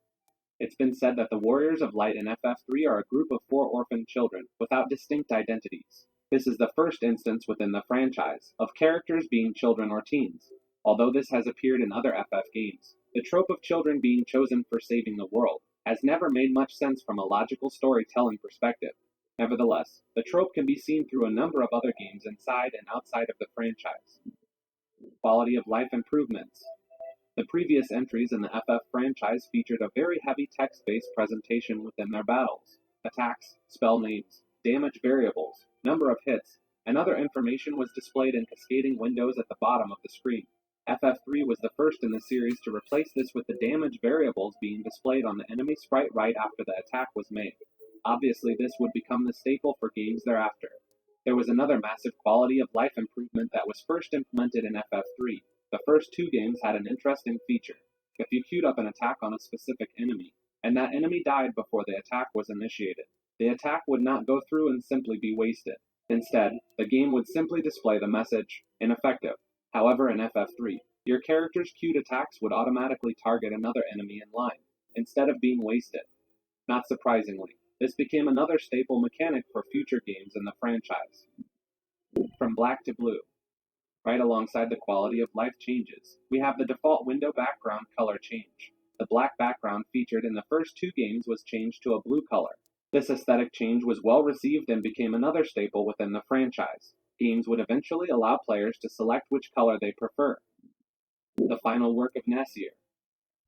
It's been said that the Warriors of Light in FF3 are a group of 4 orphaned children without distinct identities. This is the first instance within the franchise of characters being children or teens. Although this has appeared in other FF games, the trope of children being chosen for saving the world has never made much sense from a logical storytelling perspective. Nevertheless, the trope can be seen through a number of other games inside and outside of the franchise. Quality of life improvements. The previous entries in the FF franchise featured a very heavy text-based presentation within their battles. Attacks, spell names, damage variables, number of hits, and other information was displayed in cascading windows at the bottom of the screen. FF3 was the first in the series to replace this with the damage variables being displayed on the enemy sprite right after the attack was made. Obviously, this would become the staple for games thereafter. There was another massive quality of life improvement that was first implemented in FF3. The first 2 games had an interesting feature. If you queued up an attack on a specific enemy, and that enemy died before the attack was initiated, the attack would not go through and simply be wasted. Instead, the game would simply display the message, ineffective. However, in FF3, your character's queued attacks would automatically target another enemy in line, instead of being wasted. Not surprisingly, this became another staple mechanic for future games in the franchise. From black to blue. Right alongside the quality of life changes, we have the default window background color change. The black background featured in the first 2 games was changed to a blue color. This aesthetic change was well received and became another staple within the franchise. Games would eventually allow players to select which color they prefer. The final work of Nasir.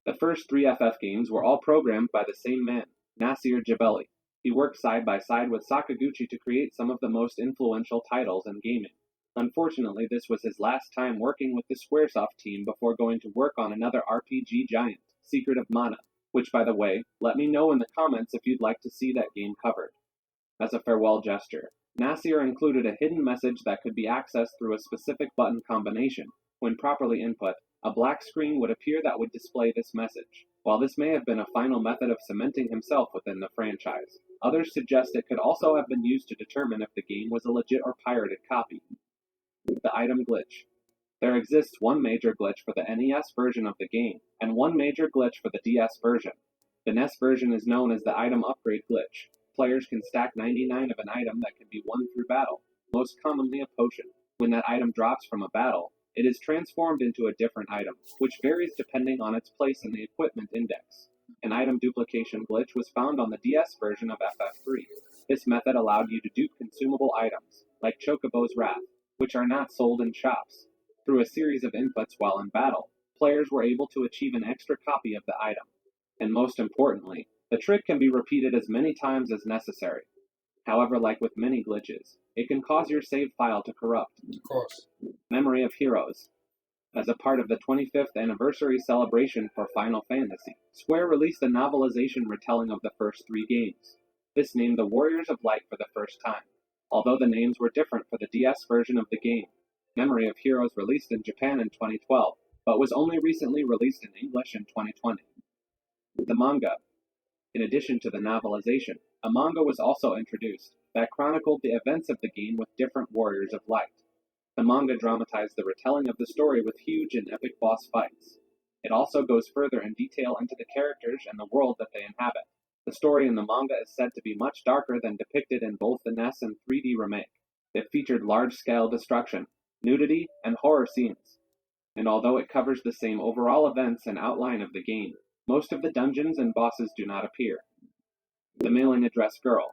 The first 3 FF games were all programmed by the same man, Nasir Jebeli. He worked side by side with Sakaguchi to create some of the most influential titles in gaming. Unfortunately, this was his last time working with the Squaresoft team before going to work on another RPG giant, Secret of Mana, which, by the way, let me know in the comments if you'd like to see that game covered. As a farewell gesture, Nasir included a hidden message that could be accessed through a specific button combination. When properly input, a black screen would appear that would display this message. While this may have been a final method of cementing himself within the franchise, others suggest it could also have been used to determine if the game was a legit or pirated copy. The item glitch. There exists one major glitch for the NES version of the game, and one major glitch for the DS version. The NES version is known as the item upgrade glitch. Players can stack 99 of an item that can be won through battle, most commonly a potion. When that item drops from a battle, it is transformed into a different item, which varies depending on its place in the equipment index. An item duplication glitch was found on the DS version of FF3. This method allowed you to dupe consumable items, like Chocobo's Wrath, which are not sold in shops. Through a series of inputs while in battle, players were able to achieve an extra copy of the item. And most importantly, the trick can be repeated as many times as necessary. However, like with many glitches, it can cause your save file to corrupt. Of course. Memory of Heroes. As a part of the 25th anniversary celebration for Final Fantasy, Square released a novelization retelling of the first 3 games. This named the Warriors of Light for the first time, although the names were different for the DS version of the game. Memory of Heroes released in Japan in 2012, but was only recently released in English in 2020. The manga. In addition to the novelization, a manga was also introduced that chronicled the events of the game with different Warriors of Light. The manga dramatized the retelling of the story with huge and epic boss fights. It also goes further in detail into the characters and the world that they inhabit. The story in the manga is said to be much darker than depicted in both the NES and 3D remake. It featured large-scale destruction, nudity, and horror scenes. And although it covers the same overall events and outline of the game, most of the dungeons and bosses do not appear. The Mailing Address Girl.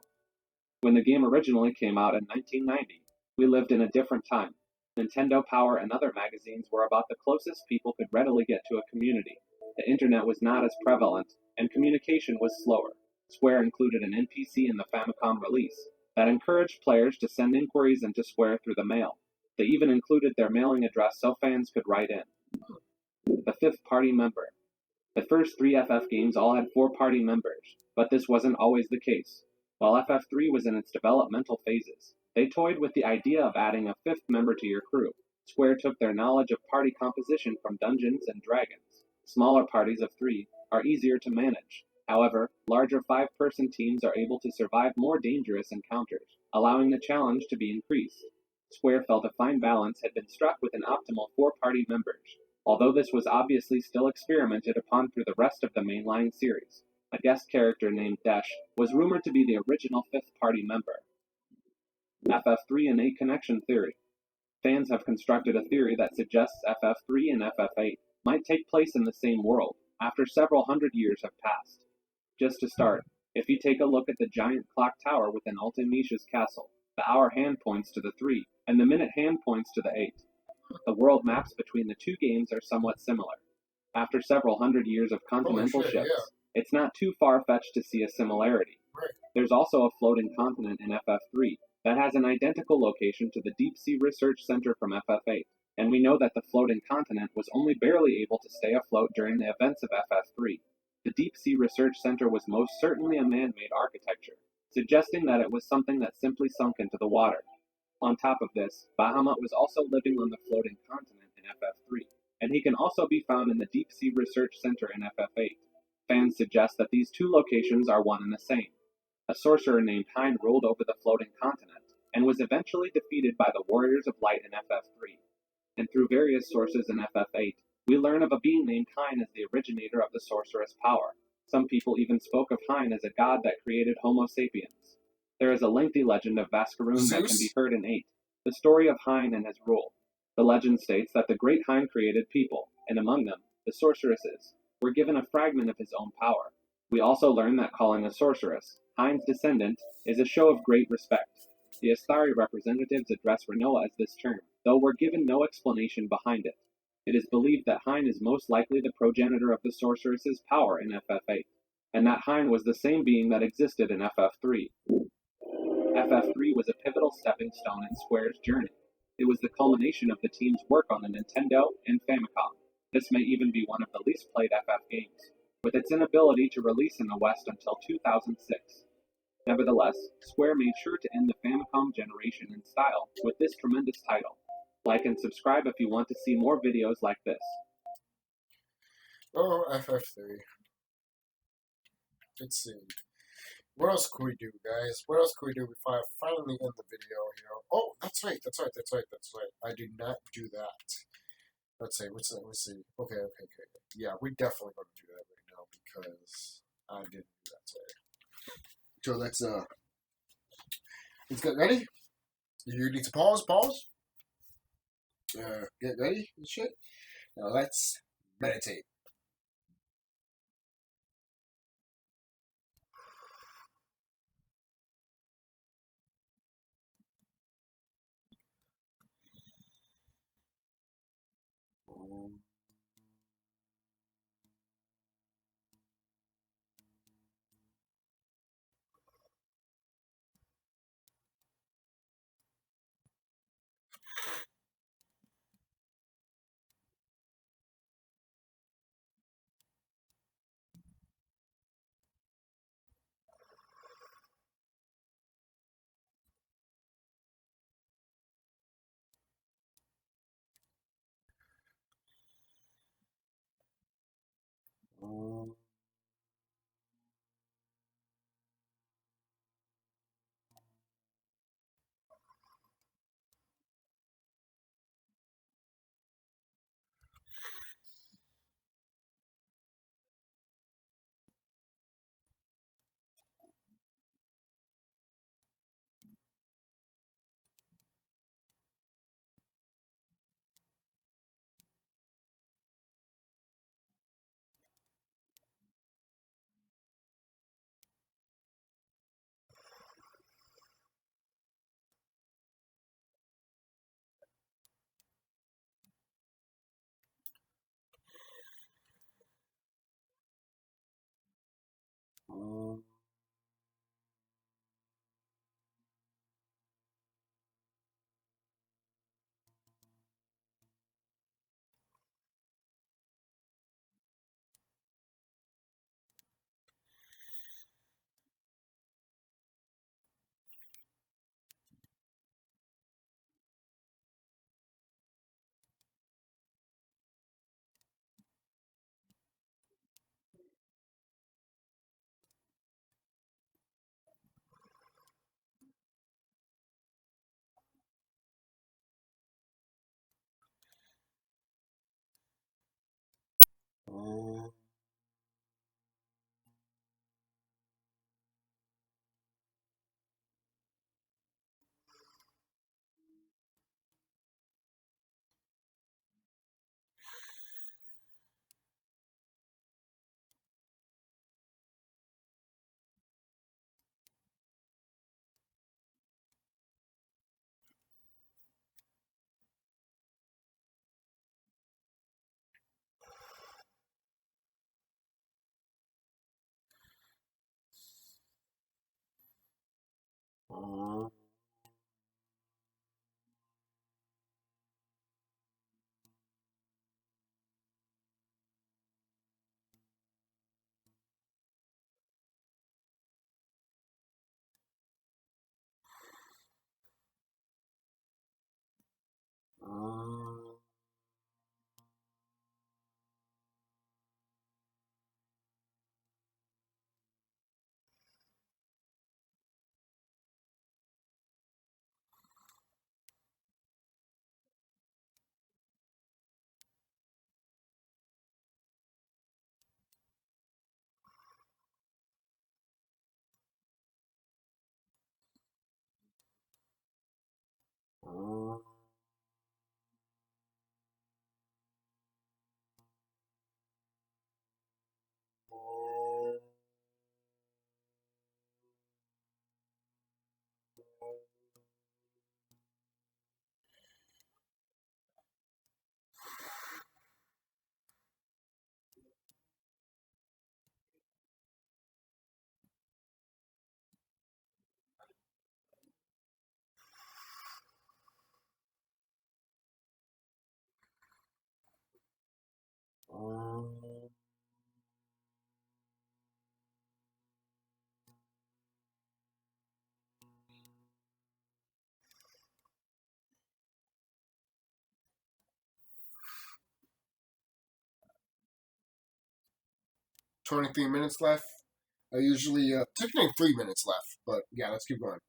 When the game originally came out in 1990, we lived in a different time. Nintendo Power and other magazines were about the closest people could readily get to a community. The internet was not as prevalent, and communication was slower. Square included an NPC in the Famicom release that encouraged players to send inquiries into Square through the mail. They even included their mailing address so fans could write in. The fifth party member. The first 3 FF games all had 4 party members, but this wasn't always the case. While FF3 was in its developmental phases, they toyed with the idea of adding a 5th member to your crew. Square took their knowledge of party composition from Dungeons and Dragons. Smaller parties of 3 are easier to manage. However, larger 5-person teams are able to survive more dangerous encounters, allowing the challenge to be increased. Square felt a fine balance had been struck with an optimal 4 party members, although this was obviously still experimented upon through the rest of the mainline series. A guest character named Desh was rumored to be the original 5th party member. FF3 Innate Connection Theory. Fans have constructed a theory that suggests FF3 and FF8 might take place in the same world, after several hundred years have passed. Just to start, if you take a look at the giant clock tower within Ultimecia's castle, the hour hand points to the 3, and the minute hand points to the 8. The world maps between the 2 games are somewhat similar. After several hundred years of continental shifts, it's not too far-fetched to see a similarity. Right. There's also a floating continent in FF3 that has an identical location to the Deep Sea Research Center from FF8, and we know that the floating continent was only barely able to stay afloat during the events of FF3. The Deep Sea Research Center was most certainly a man-made architecture, suggesting that it was something that simply sunk into the water. On top of this, Bahamut was also living on the floating continent in FF3, and he can also be found in the Deep Sea Research Center in FF8. Fans suggest that these 2 locations are one and the same. A sorcerer named Hein ruled over the floating continent, and was eventually defeated by the Warriors of Light in FF3. And through various sources in FF8, we learn of a being named Hein as the originator of the sorceress power. Some people even spoke of Hein as a god that created Homo sapiens. There is a lengthy legend of Vascaroon that can be heard in 8, the story of Hein and his rule. The legend states that the great Hein created people, and among them, the sorceresses, were given a fragment of his own power. We also learn that calling a sorceress Hein's descendant is a show of great respect. The Astari representatives address Renoa as this term, though we're given no explanation behind it. It is believed that Hein is most likely the progenitor of the sorceress's power in FF8, and that Hein was the same being that existed in FF3. FF3 was a pivotal stepping stone in Square's journey. It was the culmination of the team's work on the Nintendo and Famicom. This may even be one of the least played FF games, with its inability to release in the West until 2006. Nevertheless, Square made sure to end the Famicom generation in style with this tremendous title. Like and subscribe if you want to see more videos like this. Oh, FF3. Let's see. What else could we do, guys? What else could we do before I finally end the video here? Oh, that's right. I did not do that. Let's see. Okay. Yeah, we definitely going to do that right now because I didn't do that today. So let's get ready. You need to pause. Get ready and shit. Now let's meditate. Uh, 23 minutes left. I usually, technically 3 minutes left, but yeah, let's keep going.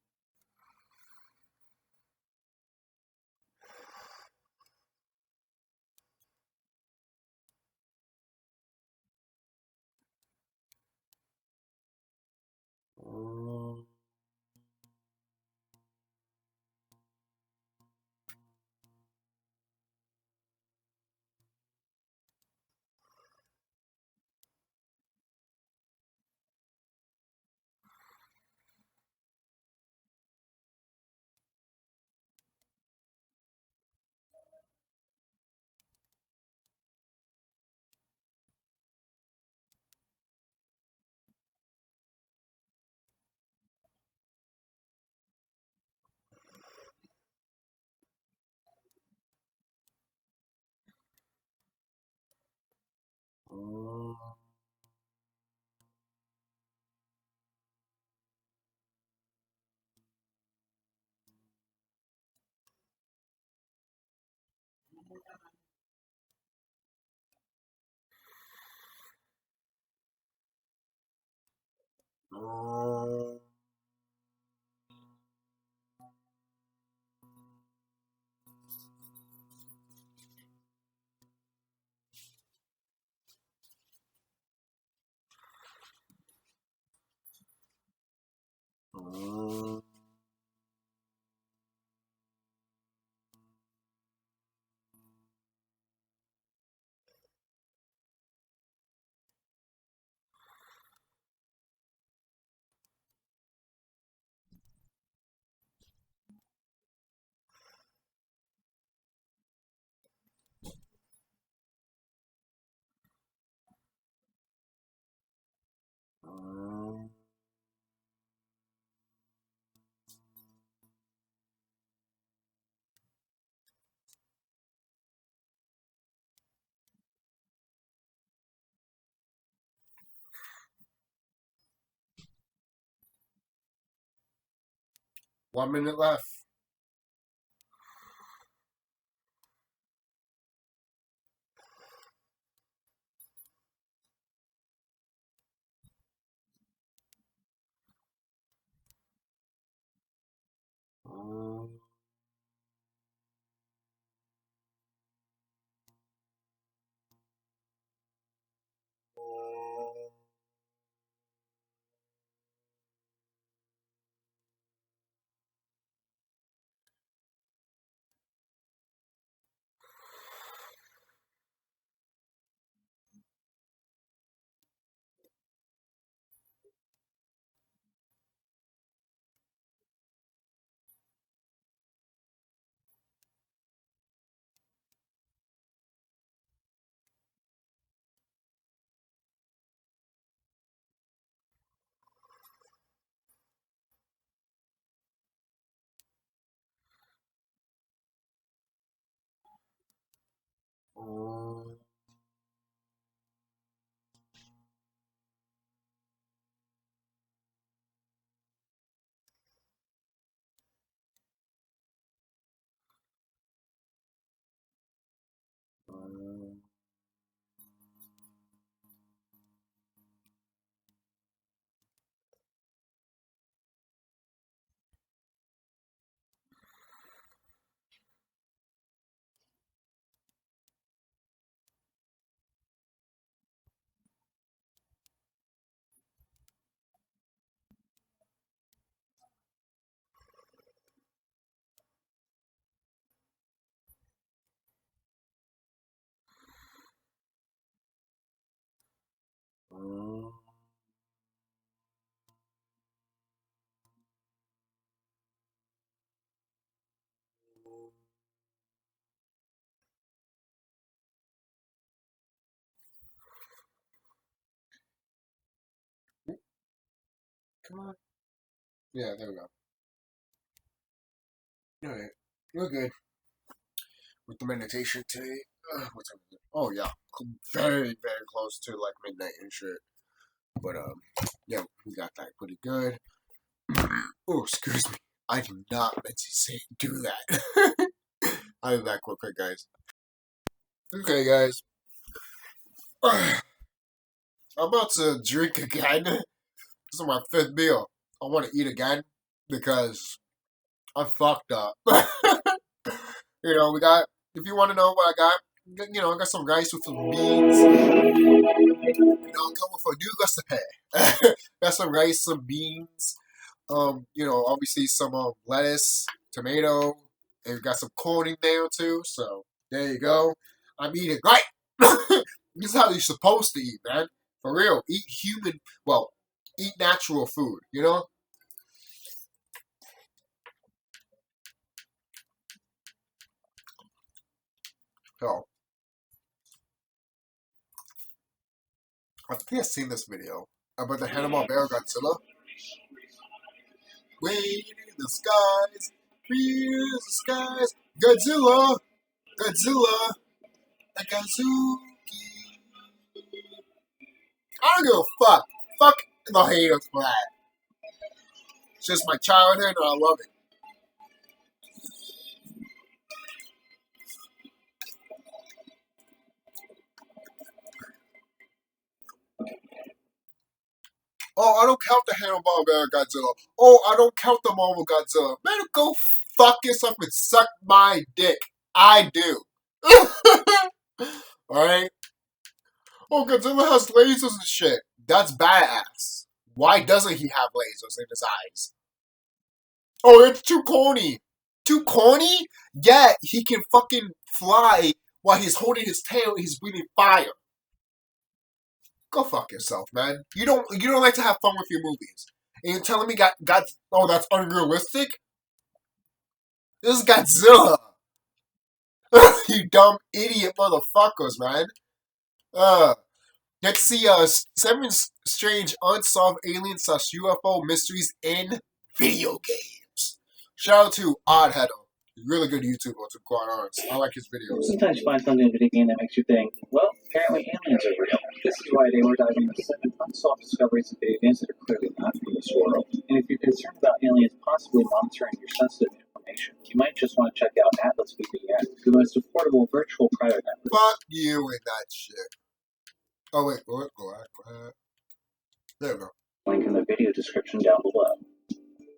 One minute left. Come on. Yeah, there we go. Alright, we're good with the meditation today. What time is it? Oh yeah, very very close to like midnight and shit. But yeah, we got that pretty good. Oh, excuse me. I did not meant to say do that. I'll be back real quick, guys. Okay, guys. I'm about to drink again. This is my 5th meal. I want to eat again because I'm fucked up. You know, we got, if you want to know what I got, you know, I got some rice with some beans. You know, I'm coming for a new recipe. Got some rice, some beans, you know, obviously some lettuce, tomato, and we got some corn in there too. So there you go. I'm eating right. This is how you're supposed to eat, man. For real. Eat human, well, eat natural food, you know? So, I think I've seen this video about the Hanna-Barbera Godzilla. Way in the skies, fears the skies, Godzilla, Godzilla, like Kazuki. I don't give a fuck. Fuck the haters for that. It's just my childhood and I love it. Oh, I don't count the Hanna-Barbera Godzilla. Oh, I don't count the Marvel Godzilla. Man, go fuck yourself and suck my dick. I do. Alright? Oh, Godzilla has lasers and shit. That's badass. Why doesn't he have lasers in his eyes? Oh, it's too corny. Too corny? Yeah, he can fucking fly while he's holding his tail and he's breathing fire. Go fuck yourself, man. You don't like to have fun with your movies. And you're telling me oh, that's unrealistic? This is Godzilla. You dumb idiot motherfuckers, man. Let's see 7 strange unsolved alien / UFO mysteries in video games. Shout out to Oddheader. Really good YouTuber, to be quite honest. I like his videos. Sometimes you find something in a video game that makes you think, well, apparently aliens are real. This is why they were diving into 7 unsolved discoveries in video games that are clearly not from this world. And if you're concerned about aliens possibly monitoring your sensitive information, you might just want to check out Atlas VPN, the most affordable virtual private network. Fuck you and that shit. Oh, wait, go ahead. There we go. Link in the video description down below.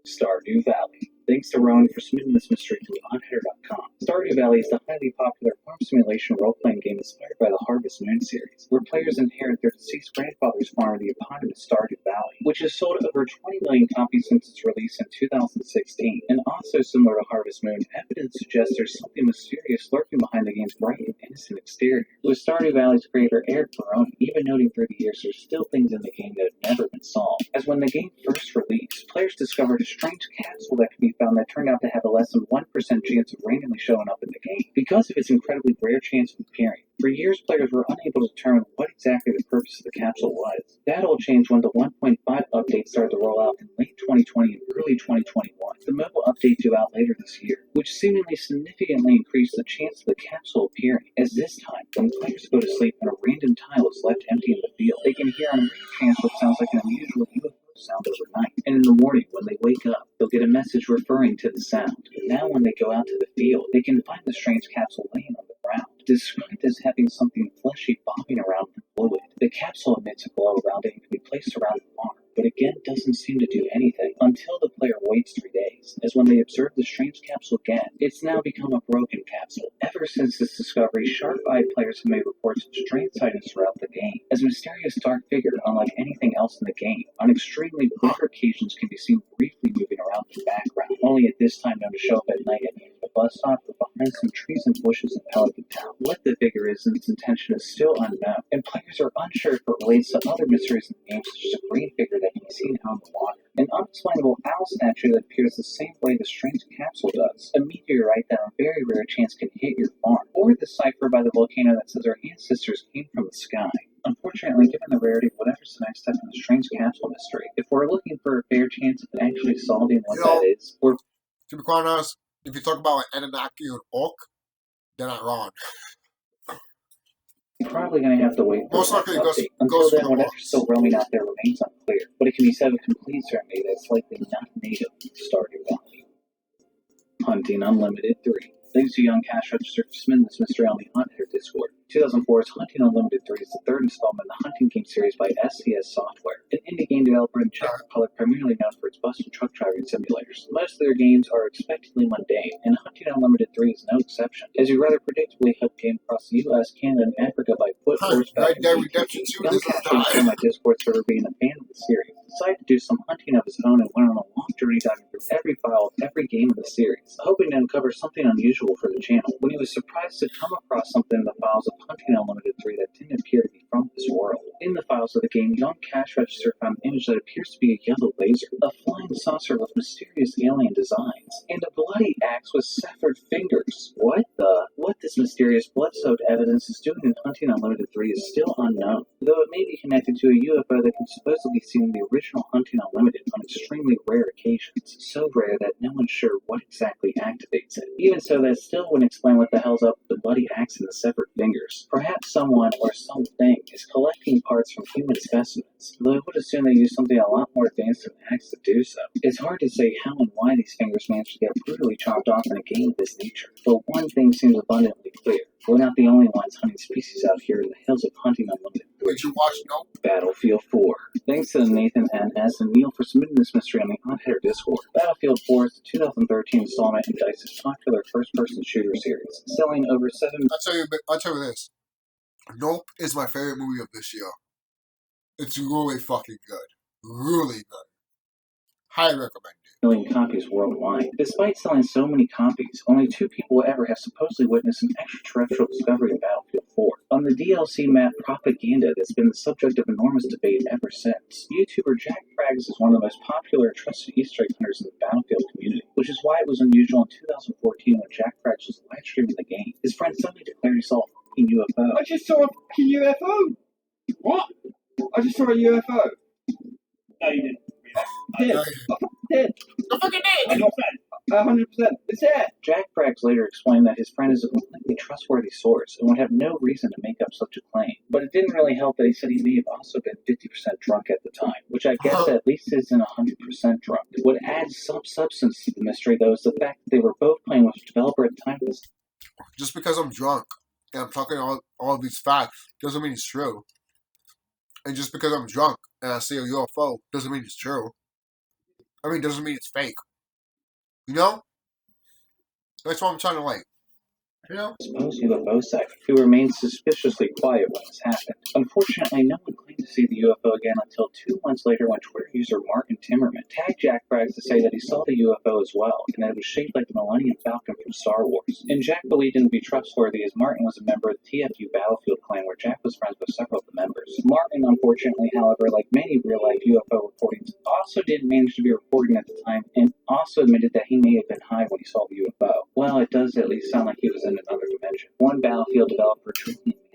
Stardew Valley. Thanks to Rowan for submitting this mystery to Untitled.com. Stardew Valley is the highly popular farm simulation role-playing game inspired by the Harvest Moon series, where players inherit their deceased grandfather's farm in the eponymous Stardew Valley, which has sold over 20 million copies since its release in 2016. And also similar to Harvest Moon, evidence suggests there's something mysterious lurking behind the game's bright and innocent exterior. With Stardew Valley's creator Eric Baroni even noting through the years there's still things in the game that have never been solved. As when the game first released, players discovered a strange capsule that could be found that turned out to have a less than 1% chance of randomly showing up in the game, because of its incredibly rare chance of appearing. For years, players were unable to determine what exactly the purpose of the capsule was. That all changed when the 1.5 update started to roll out in late 2020 and early 2021. The mobile update due out later this year, which seemingly significantly increased the chance of the capsule appearing, as this time, when players go to sleep and a random tile is left empty in the field, they can hear on a rare chance what sounds like an unusual UFO sound overnight. And in the morning, when they wake up, they'll get a message referring to the sound. And now when they go out to the field, they can find the strange capsule laying on the ground, described as having something fleshy bobbing around in fluid. The capsule emits a glow around it and can be placed around the farm, but again doesn't seem to do anything until the player waits 3 days, as when they observe the strange capsule again, it's now become a broken capsule. Ever since this discovery, sharp-eyed players have made reports of strange sightings throughout the game, as a mysterious dark figure, unlike anything else in the game, on extremely rare occasions can be seen briefly moving around in the background, only at this time known to show up at night at the bus stop or behind some trees and bushes in Pelican Town. What the figure is and its intention is still unknown, and players are unsure if it relates to other mysteries in the game, such as a green figure that can be seen out in the water, an unexplainable owl statue that appears the same way the strange capsule does, a meteorite that on very rare chance can hit your farm, or the cipher by the volcano that says our ancestors came from the sky. Unfortunately, given the rarity of whatever's the next step in the strange capsule mystery, if we're looking for a fair chance of actually solving what that is, or to be quite honest, if you talk about an Anunnaki or an Orc, they're not wrong. you're probably going to have to wait for Most the next likely it update. Until then, whatever's still roaming out there remains unclear, but it can be said with complete certainty that it's likely not native to Stardew Valley. Hunting Unlimited 3. Thanks to Young Cash Register for submitting this mystery on the Hunter Discord. 2004's Hunting Unlimited 3 is the third installment in the hunting game series by SCS Software, an indie game developer in Czech Republic primarily known for its bus and truck driving simulators. Most of their games are expectedly mundane, and Hunting Unlimited 3 is no exception, as you rather predictably hunt game across the US, Canada, and Africa by foot, horseback, and ATV. Young Captain shared my Discord server being a fan of the series, decided to do some hunting of his own and went on a long journey diving through every file of every game in the series, hoping to uncover something unusual for the channel, when he was surprised to come across something in the files of Hunting Unlimited 3 that didn't appear to be from this world. In the files of the game, young Cash Register found an image that appears to be a yellow laser, a flying saucer with mysterious alien designs, and a bloody axe with severed fingers. What this mysterious blood-soaked evidence is doing in Hunting Unlimited 3 is still unknown, though it may be connected to a UFO that can supposedly be seen in the original Hunting Unlimited on extremely rare occasions, so rare that no one's sure what exactly activates it. Even so, that still wouldn't explain what the hell's up with the bloody axe and the severed fingers. Perhaps someone or something is collecting parts from human specimens, though I would assume they use something a lot more advanced than an axe to do so. It's hard to say how and why these fingers managed to get brutally chopped off in a game of this nature, but one thing seems abundantly clear. We're not the only ones hunting species out here in the hills of Hunting Unlimited. Did you watch Nope? Battlefield 4. Thanks to Nathan NS and Neil for submitting this mystery on the Untitled Discord. Battlefield 4 is the 2013 installment in DICE's popular first-person shooter series, selling over 7... I'll tell you this. Nope is my favorite movie of this year. It's really fucking good. Really good. Highly recommend it. Million copies worldwide. Despite selling so many copies, only 2 people ever have supposedly witnessed an extraterrestrial discovery in Battlefield 4. On the DLC map Propaganda that's been the subject of enormous debate ever since. YouTuber Jack Frags is one of the most popular and trusted Easter egg hunters in the Battlefield community, which is why it was unusual in 2014 when Jack Frags was live streaming the game. His friend suddenly declared he saw a fucking UFO. I just saw a fucking UFO! What? I just saw a UFO. No, you didn't. I did. Did. I fucking did! I got that. 100%. It's it. Jack Frags later explained that his friend is a completely trustworthy source and would have no reason to make up such a claim. But it didn't really help that he said he may have also been 50% drunk at the time, which I guess at least isn't 100% drunk. What adds some substance to the mystery, though, is the fact that they were both playing with the developer at the time of this. Just because I'm drunk and I'm talking all of these facts doesn't mean it's true. And just because I'm drunk and I see a UFO doesn't mean it's true. I mean, doesn't mean it's fake. You know? That's what I'm trying to like. You know? Supposed UFO sighter, who remained suspiciously quiet when this happened. Unfortunately, no one claimed to see the UFO again until 2 months later when Twitter user Martin Timmerman tagged Jack Frags to say that he saw the UFO as well, and that it was shaped like the Millennium Falcon from Star Wars. And Jack believed him to be trustworthy as Martin was a member of the TFU Battlefield clan where Jack was friends with several of the members. Martin, unfortunately, however, like many real-life UFO reportings, also didn't manage to be reporting at the time, and also admitted that he may have been high when he saw the UFO. Well, it does at least sound like he was in another dimension. One Battlefield developer,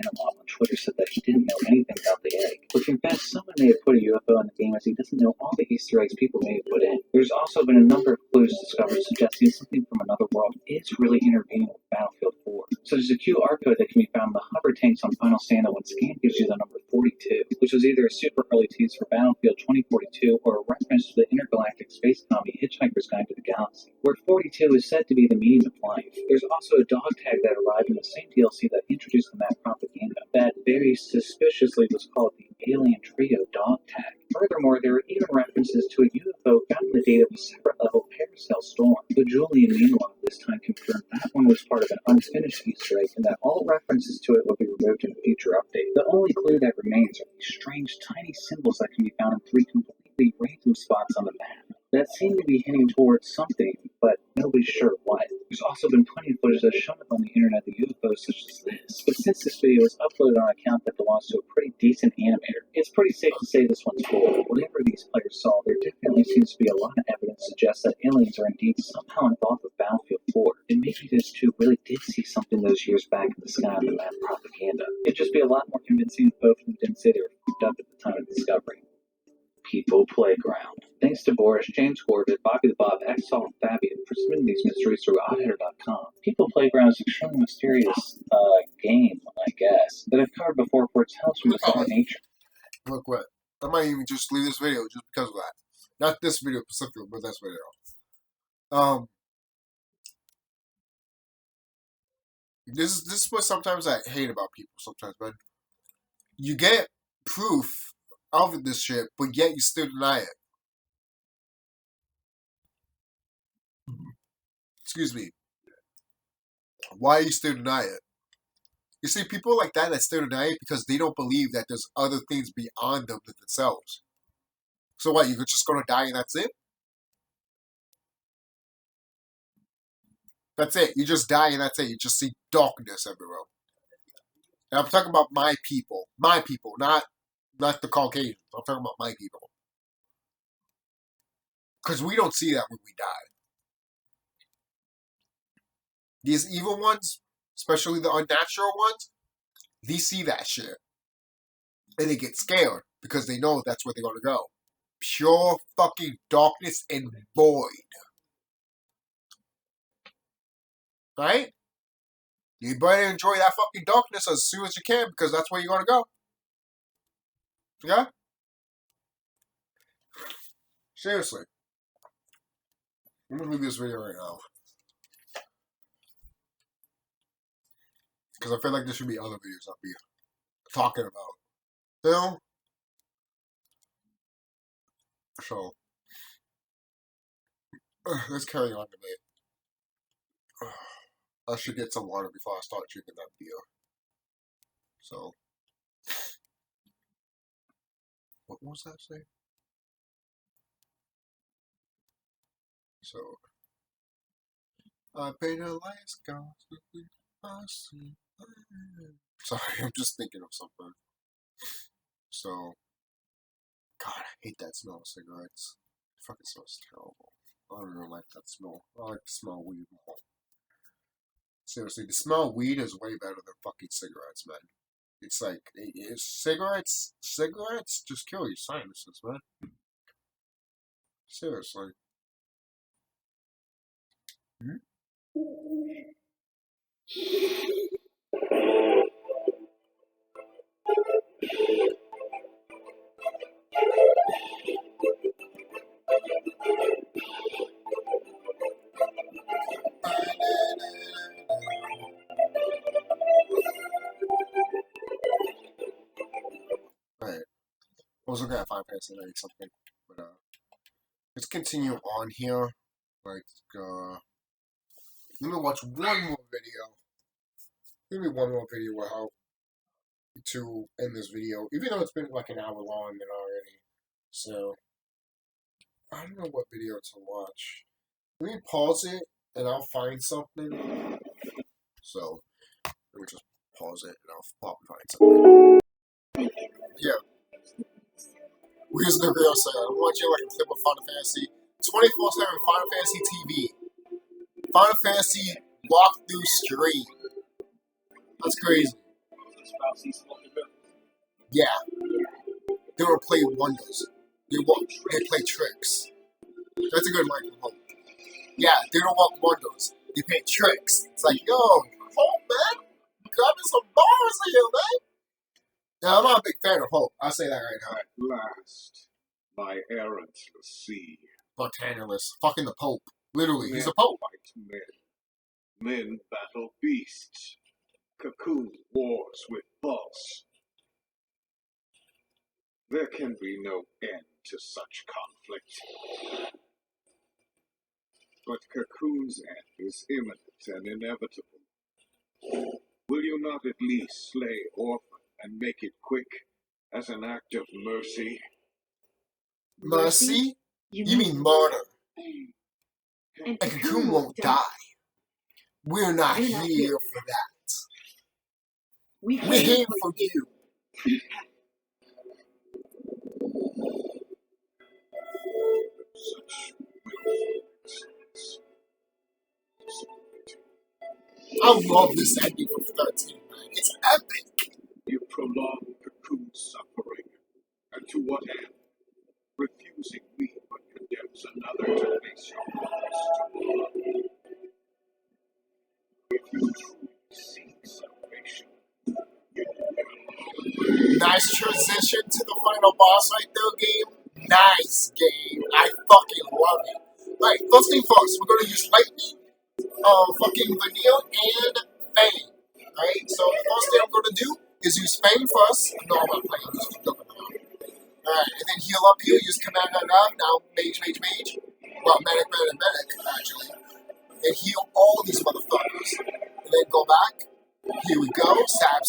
on Twitter, said that he didn't know anything about the egg, which in fact someone may have put a UFO in the game as he doesn't know all the Easter eggs people may have put in. There's also been a number of clues discovered suggesting something from another world is really intervening with Battlefield 4, such as a QR code that can be found in the hover tanks on Final Stand when Sqawn gives you the number 42, which was either a super early tease for Battlefield 2042 or a reference to the intergalactic space comedy Hitchhiker's Guide to the Galaxy, where 42 is said to be the meaning of life. There's also a dog tag that arrived in the same DLC that introduced the map Propaganda that very suspiciously was called the Alien Trio dog tag. Furthermore, there are even references to a UFO found in the data of a separate level Paracel Storm, but Julian meanwhile this time confirmed that one was part of an unfinished Easter egg and that all references to it will be removed in a future update. The only clue that remains are these strange tiny symbols that can be found in 3 completely random spots on the map that seem to be hinting towards something, but nobody's sure what. There's also been plenty of footage that's shown up on the internet of UFOs such as this, but since this video is uploaded on an account that belongs to a pretty decent animator, it's pretty safe to say this one's full. Whatever these players saw, there definitely seems to be a lot of evidence to suggest that aliens are indeed somehow involved with Battlefield 4, and maybe those two really did see something those years back in the sky on the map Propaganda. It'd just be a lot more convincing if both of them didn't say they were f***ed up at the time of discovery. People Playground. Thanks to Boris, James Corbett, Bobby the Bob, Exalt, and Fabian for submitting these mysteries through oddheader.com. People Playground is an extremely mysterious game, I guess, that I've covered before for its helps from bizarre nature. Look what. I might even just leave this video just because of that. Not this video specifically, but this video. This is what sometimes I hate about people. Sometimes, man, you get proof of this shit, but yet you still deny it. Excuse me. Why you still deny it? You see, people like that still deny it because they don't believe that there's other things beyond them than themselves. So what? You're just gonna die and that's it? That's it. You just die and that's it. You just see darkness everywhere. And I'm talking about my people, not the Caucasians. I'm talking about my people, because we don't see that when we die. These evil ones, especially the unnatural ones, they see that shit. And they get scared because they know that's where they're going to go. Pure fucking darkness and void. Right? You better enjoy that fucking darkness as soon as you can because that's where you're going to go. Yeah? Seriously. I'm going to leave this video right now. Because I feel like there should be other videos I'll be talking about. You know? So, let's carry on today. I should get some water before I start drinking that beer. So, what was that say? So, I paid a lights constantly. Sorry, I'm just thinking of something. So, God, I hate that smell of cigarettes. It fucking smells terrible. I don't really like that smell. I like the smell of weed more. Seriously, the smell of weed is way better than fucking cigarettes, man. It's like, cigarettes just kill your sinuses, man. Seriously. Hmm? Alright. I was looking at Final Fantasy IX something, but let's continue on here. Like, let me watch one more video. Give me one more video will help to end this video, even though it's been like an hour long and already. So, I don't know what video to watch. Let me pause it and I'll find something. So, let me just pause it and I'll probably find something. Yeah. Here's the real side. I'm watching like a clip of Final Fantasy 24/7 Final Fantasy TV. Final Fantasy walkthrough stream. That's crazy. Yeah. They don't play wonders. They play tricks. That's a good microphone. Yeah, they don't walk wonders. They play tricks. It's like, yo, Hope, man. Grabbing some bars here, man. Now, I'm not a big fan of Hope. I'll say that right now. At last, my errant see. Spontaneous. Fucking the Pope. Literally, he's a Pope. Fight men. Men battle beasts. Cocoon wars with boss. There can be no end to such conflict. But Cocoon's end is imminent and inevitable. Will you not at least slay Orphan and make it quick as an act of mercy? Mercy? You mean murder. And Cocoon won't die. We're not here for that. We're here for you. I love this ending from 13, man. It's epic. You prolong Cocoon's suffering. And to what end? Refusing me but condemns another to face your loss to blood. If you truly seek salvation, you will. Nice transition to the final boss right there, game. Nice game. I fucking love it. Right, first thing first, we're gonna use lightning, fucking vanilla, and fang. Alright, so the first thing I'm gonna do is use Fang first. No, I'm not playing. Just joking around. Alright, and then heal up here, use Command now Mage. Well, Medic, actually. And heal all these motherfuckers. And then go back. Here we go. Stab.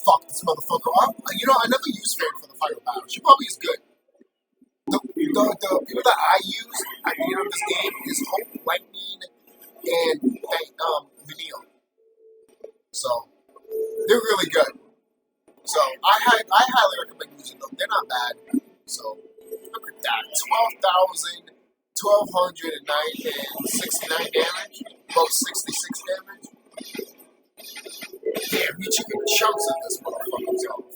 Fuck this motherfucker up. You know, I never used Fang for the final battle. She probably is good. The people that I use at the end of this game is Hope, Lightning, and Vanille. So, they're really good. So, I highly recommend using them. They're not bad. So, look at that. 1,269 damage. About 66 damage. Damn, you chicken chunks of this motherfucker's off.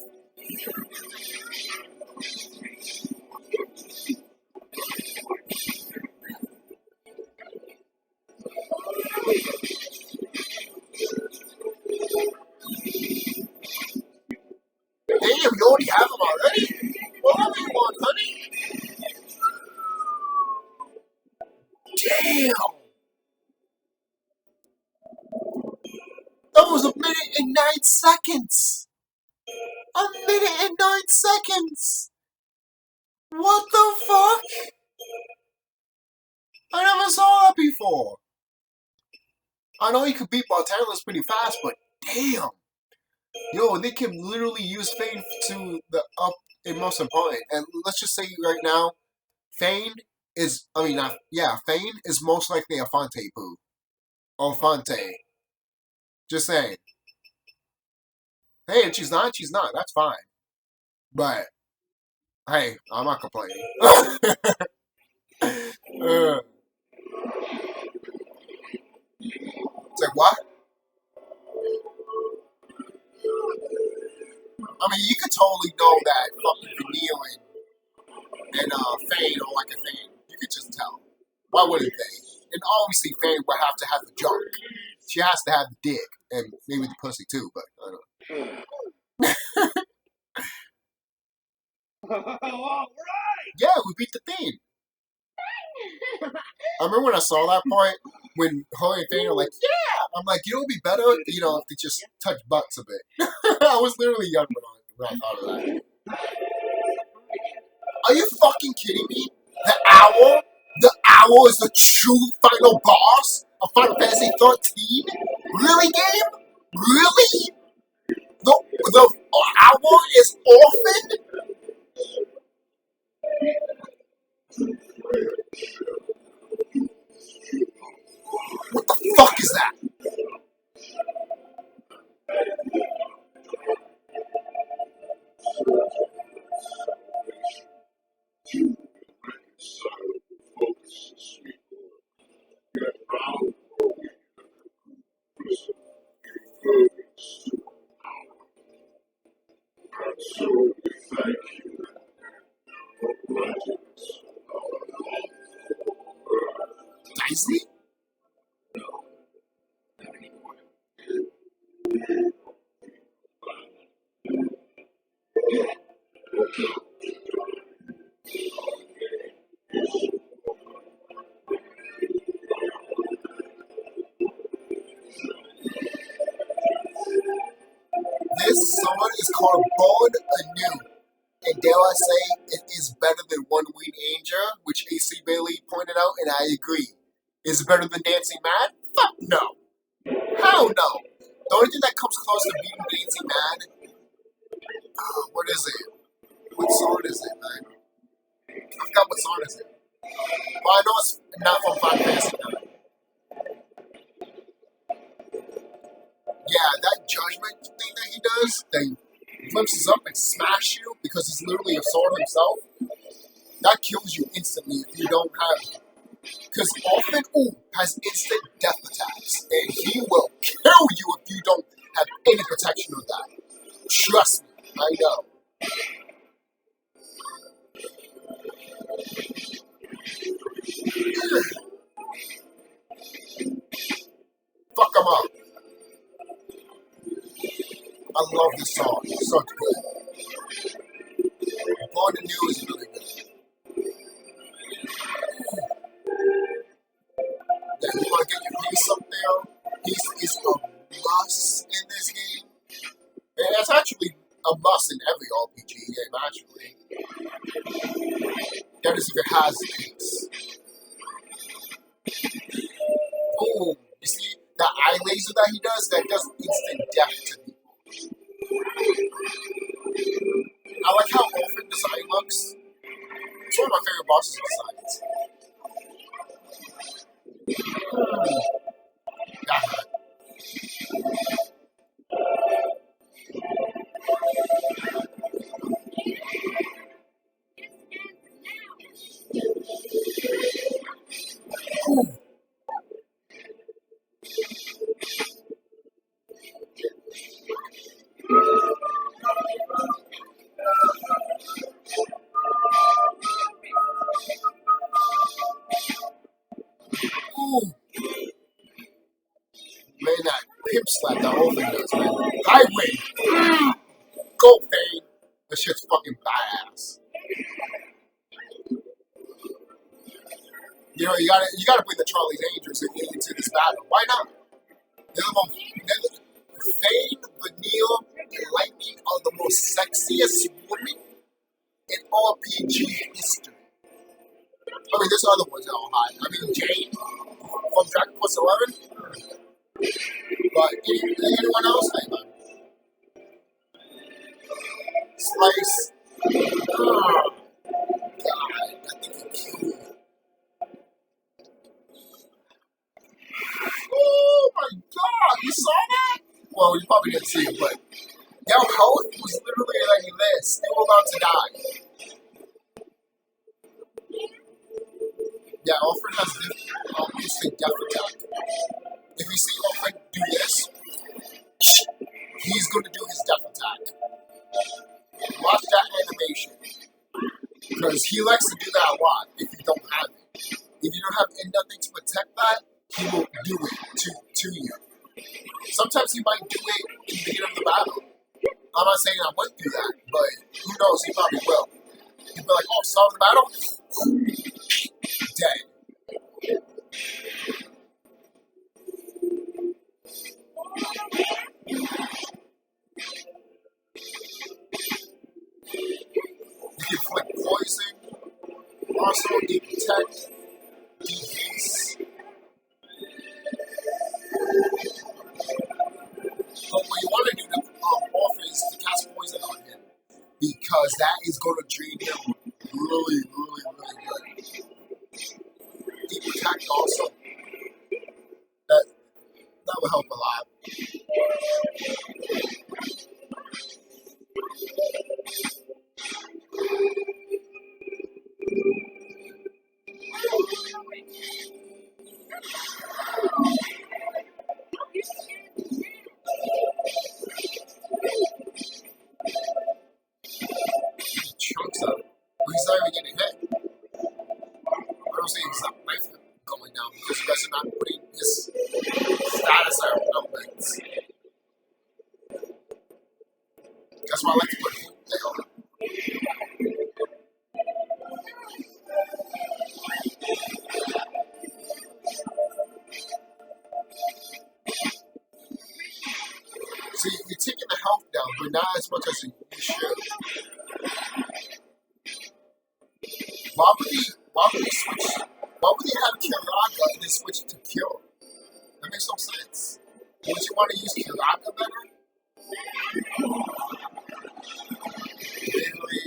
Damn, you already have them already? Whatever you want, honey. Damn! That was 1 minute and 9 seconds! 1 minute and 9 seconds! What the fuck? I never saw that before. I know you could beat Bartenders pretty fast, but damn! Yo, they can literally use Fane to the up and most important. And let's just say right now, Fane is most likely a Fonte boo. Or Fonte. Just saying. Hey, and she's not, that's fine. But, hey, I'm not complaining. It's like, what? I mean, you could totally know that fucking Vanille and Fane are like a thing. You could just tell. Why wouldn't they? And obviously, Fane would have to have the junk. She has to have the dick. And maybe the pussy too, but I don't know. Alright! Yeah, we beat the theme. I remember when I saw that part, when her and Fane are like, yeah! I'm like, you know what would be better, you know, if they just touch butts a bit. I was literally young when I thought of that. Are you fucking kidding me? The owl? The owl is the true final boss of Final Fantasy 13? Really, game? Really? The owl is orphaned? What the fuck is that? Nicely? This song is called Born Anew, and dare I say, it is better than One Winged Angel, which AC Bailey pointed out, and I agree. Is it better than Dancing Mad? Fuck no. Hell no. The only thing that comes close to beating Dancing Mad, what is it? What song is it, man? I forgot what song is it. Well, I know it's not from Final Fantasy 9. Yeah, that judgment thing that he does, that he glimpses up and smash you because he's literally a sword himself, that kills you instantly if you don't have it. Because often, has instant death attacks, and he will kill you if you don't have any protection of that. Trust me, I know. Fuck him up. I love this song. It's so good. Born Anew is really good. Then you want to get your piece up there. Piece is a must. That is if it has haste. Boom. You see, the eye laser that he does, that does instant death to people. I like how Orphan design looks. It's one of my favorite bosses designs. That hurt. Ooh. Ooh. Man, that pimp slap that Orphan does, man. Highway! Go, Fane! That shit's fucking badass. You know, you gotta bring the Charlie's Angels into this battle. Why not? Fane, Vanille, and Lightning are the most sexiest women in RPG history. I mean, there's other ones that are hot. I mean, Jane from Dragon Quest 11. But anyone else? Hey, man. Slice. Oh, God. I think he killed me. Oh, my God. You saw that? Well, you probably didn't see it, but their health was literally like this. They were about to die. Yeah, Orphan has instant death attack. If you see Orphan do this, he's going to do his death attack. Watch that animation. Because he likes to do that a lot if you don't have it. If you don't have nothing to protect that, he will do it to you. Sometimes he might do it in the beginning of the battle. I'm not saying I went through that, but who knows, he probably will. He'll be like, oh, start the battle? Dead. You can flick poison, also detect, de-haste. But what you want to do to Orphan is to cast poison on him. Because that is going to drain him really, really, really good. Deep attack also. That will help a lot. Chunks of it. But he's not even getting hit. I don't say he's not life going down because you guys are not putting his status on elements. That's why I like to put him there. See, you're taking the health down, but not as much as you should. Why would he switch? Why would he have Kiraga and then switch to Cure? That makes no sense. Would you want to use Kiraga better? Really?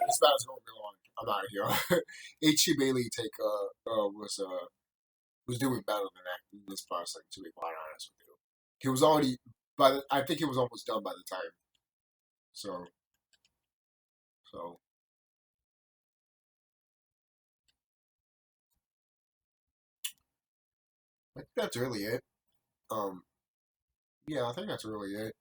This battle's gonna go on. I'm out of here. H.C. Bailey was doing better than that in this person, to be quite honest with you. He was already I think he was almost done by the time. So I think that's really it. Yeah, I think that's really it.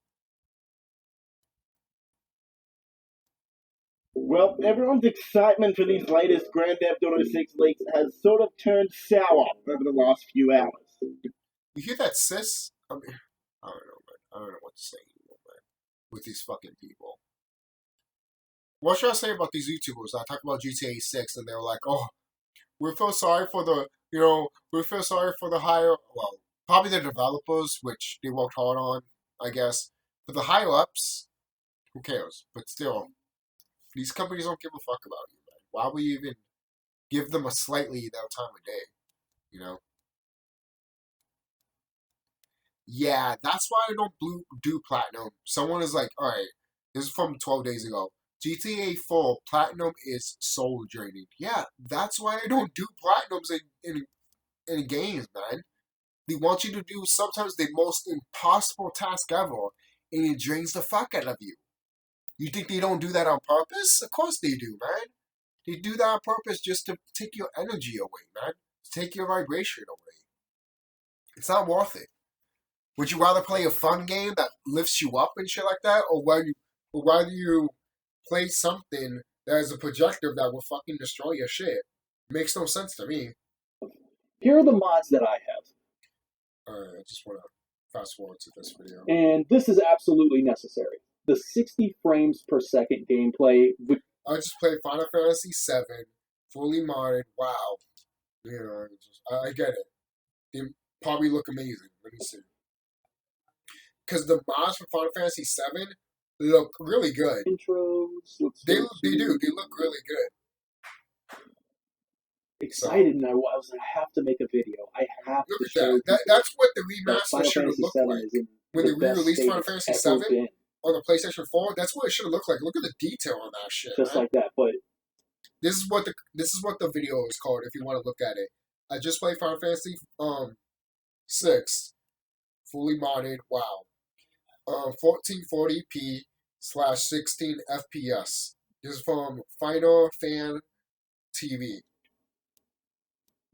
Well, everyone's excitement for these latest Grand Theft Auto 6 leaks has sort of turned sour over the last few hours. You hear that, sis? I mean, I don't know, man. I don't know what to say anymore, man. with these fucking people. What should I say about these YouTubers? I talk about GTA 6 and they're like, oh, we feel sorry for the, we feel sorry for the higher, well, probably the developers, which they worked hard on, I guess. For the higher ups, who cares? But still, these companies don't give a fuck about you, man. Why would you even give them a slightly their time of day, you know? Yeah, that's why I don't do Platinum. Someone is like, alright, this is from 12 days ago. GTA 4 Platinum is soul draining. Yeah, that's why I don't do Platinums in games, man. They want you to do sometimes the most impossible task ever, and it drains the fuck out of you. You think they don't do that on purpose? Of course they do, man. They do that on purpose just to take your energy away, man. To take your vibration away. It's not worth it. Would you rather play a fun game that lifts you up and shit like that, or rather you play something that has a projector that will fucking destroy your shit? Makes no sense to me. Here are the mods that I have. Alright, I just want to fast forward to this video. And this is absolutely necessary. The 60 frames per second gameplay. I just played Final Fantasy VII, fully modded. Wow. I get it. They probably look amazing. Let me see. Because the mods for Final Fantasy VII look really good. Intros. They do. They look really good. Excited, and I was like, I have to make a video. I have look to at show that. That's what the remaster should have looked like. When they re-released Final Fantasy VII on the PlayStation 4, that's what it should have looked like. Look at the detail on that shit. Just man. Like that, but this is what the video is called. If you want to look at it, I just played Final Fantasy 6, fully modded. Wow. 1440p / 16 FPS. This is from Final Fan TV.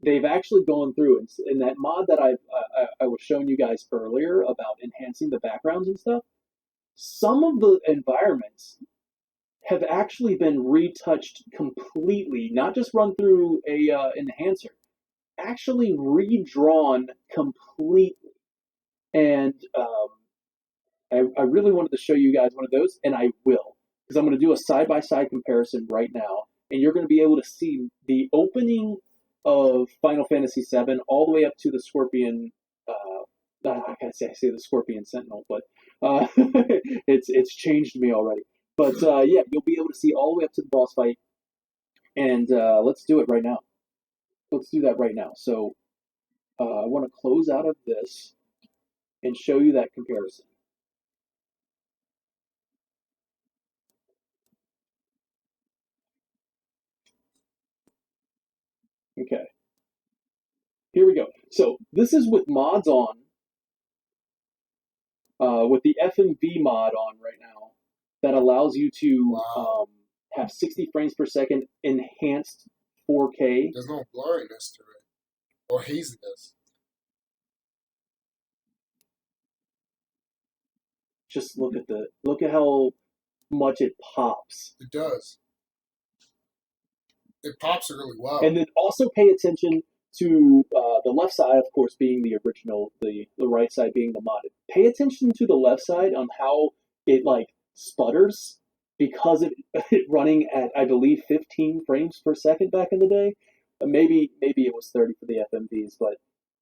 They've actually gone through in that mod that I was showing you guys earlier about enhancing the backgrounds and stuff. Some of the environments have actually been retouched completely, not just run through a enhancer, actually redrawn completely. And I really wanted to show you guys one of those, and I will, because I'm going to do a side-by-side comparison right now, and you're going to be able to see the opening of Final Fantasy VII all the way up to the Scorpion. I can't say the Scorpion Sentinel, but it's changed me already. But yeah, you'll be able to see all the way up to the boss fight, and let's do it right now. Let's do that right now. So I want to close out of this and show you that comparison. Okay, here we go. So this is with mods on, with the FMV mod on right now, that allows you to have 60 frames per second enhanced 4K. There's no blurriness to it, or haziness. Just look at how much it pops. It does. It pops really well. And then also pay attention to the left side, of course, being the original, the right side being the modded. Pay attention to the left side on how it like sputters because of it running at, I believe, 15 frames per second back in the day. Maybe it was 30 for the FMVs, but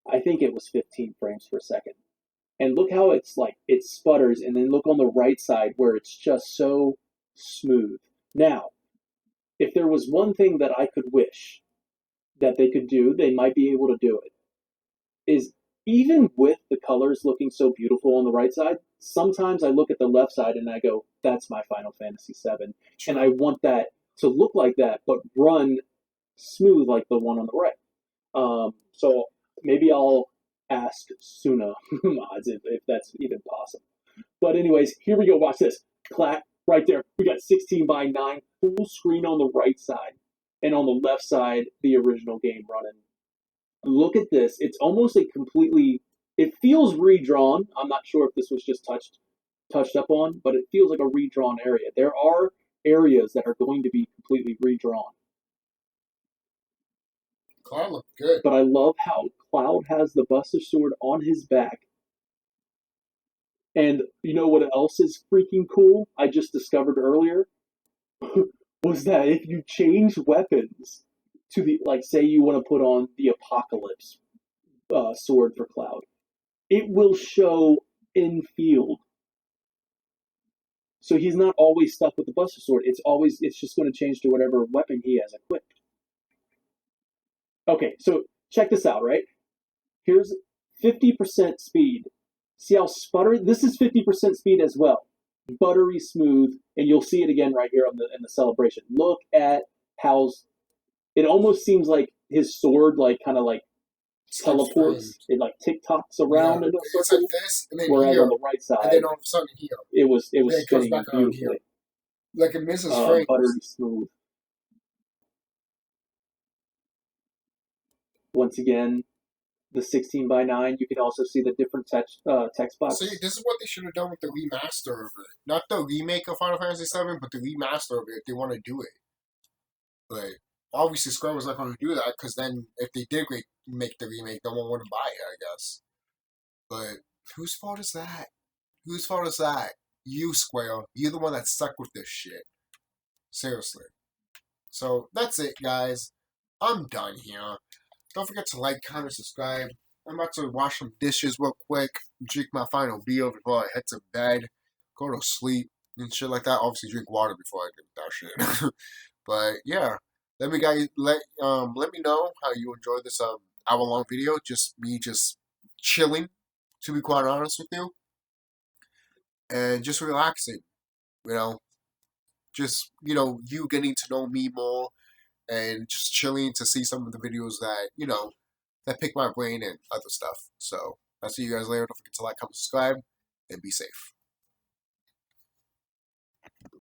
I think it was 15 frames per second. And look how it's like, it sputters, and then look on the right side where it's just so smooth. Now, if there was one thing that I could wish that they could do, they might be able to do it, is even with the colors looking so beautiful on the right side, sometimes I look at the left side and I go, that's my Final Fantasy VII. And I want that to look like that, but run smooth like the one on the right. So maybe I'll ask Suna mods if that's even possible. But anyways, here we go. Watch this. Clap. Right there. We got 16:9 full screen on the right side. And on the left side, the original game running. Look at this. It's almost a completely... It feels redrawn. I'm not sure if this was just touched up on, but it feels like a redrawn area. There are areas that are going to be completely redrawn. Cloud looked good. But I love how Cloud has the Buster Sword on his back. And you know what else is freaking cool? I just discovered earlier was that if you change weapons to the like, say you want to put on the Apocalypse sword for Cloud, it will show in field. So he's not always stuck with the Buster Sword. It's just going to change to whatever weapon he has equipped. Okay, so check this out, right? Here's 50% speed. See how sputter? This is 50% speed as well. Buttery smooth, and you'll see it again right here in the celebration. Look at how it almost seems like his sword kind of teleports. It like TikToks around in a circle. It's like this, and then whereas here, on the right side, and then all of a sudden here, it was then it comes spinning back around here, beautifully. like it misses frames. Buttery smooth. Once again, the 16:9. You can also see the different text box. See, this is what they should have done with the remaster of it. Not the remake of Final Fantasy VII, but the remaster of it if they want to do it. But obviously, Square was not going to do that because then if they did make the remake, no one would buy it, I guess. But whose fault is that? Whose fault is that? You, Square. You're the one that's stuck with this shit. Seriously. So that's it, guys. I'm done here. Don't forget to like, comment, subscribe. I'm about to wash some dishes real quick, drink my final beer before I head to bed, go to sleep, and shit like that. Obviously, drink water before I do that shit. But yeah, let me know how you enjoyed this hour-long video. Just me chilling, to be quite honest with you, and just relaxing. You getting to know me more. And just chilling to see some of the videos that, that pick my brain and other stuff. So, I'll see you guys later. Don't forget to like, comment, subscribe, and be safe.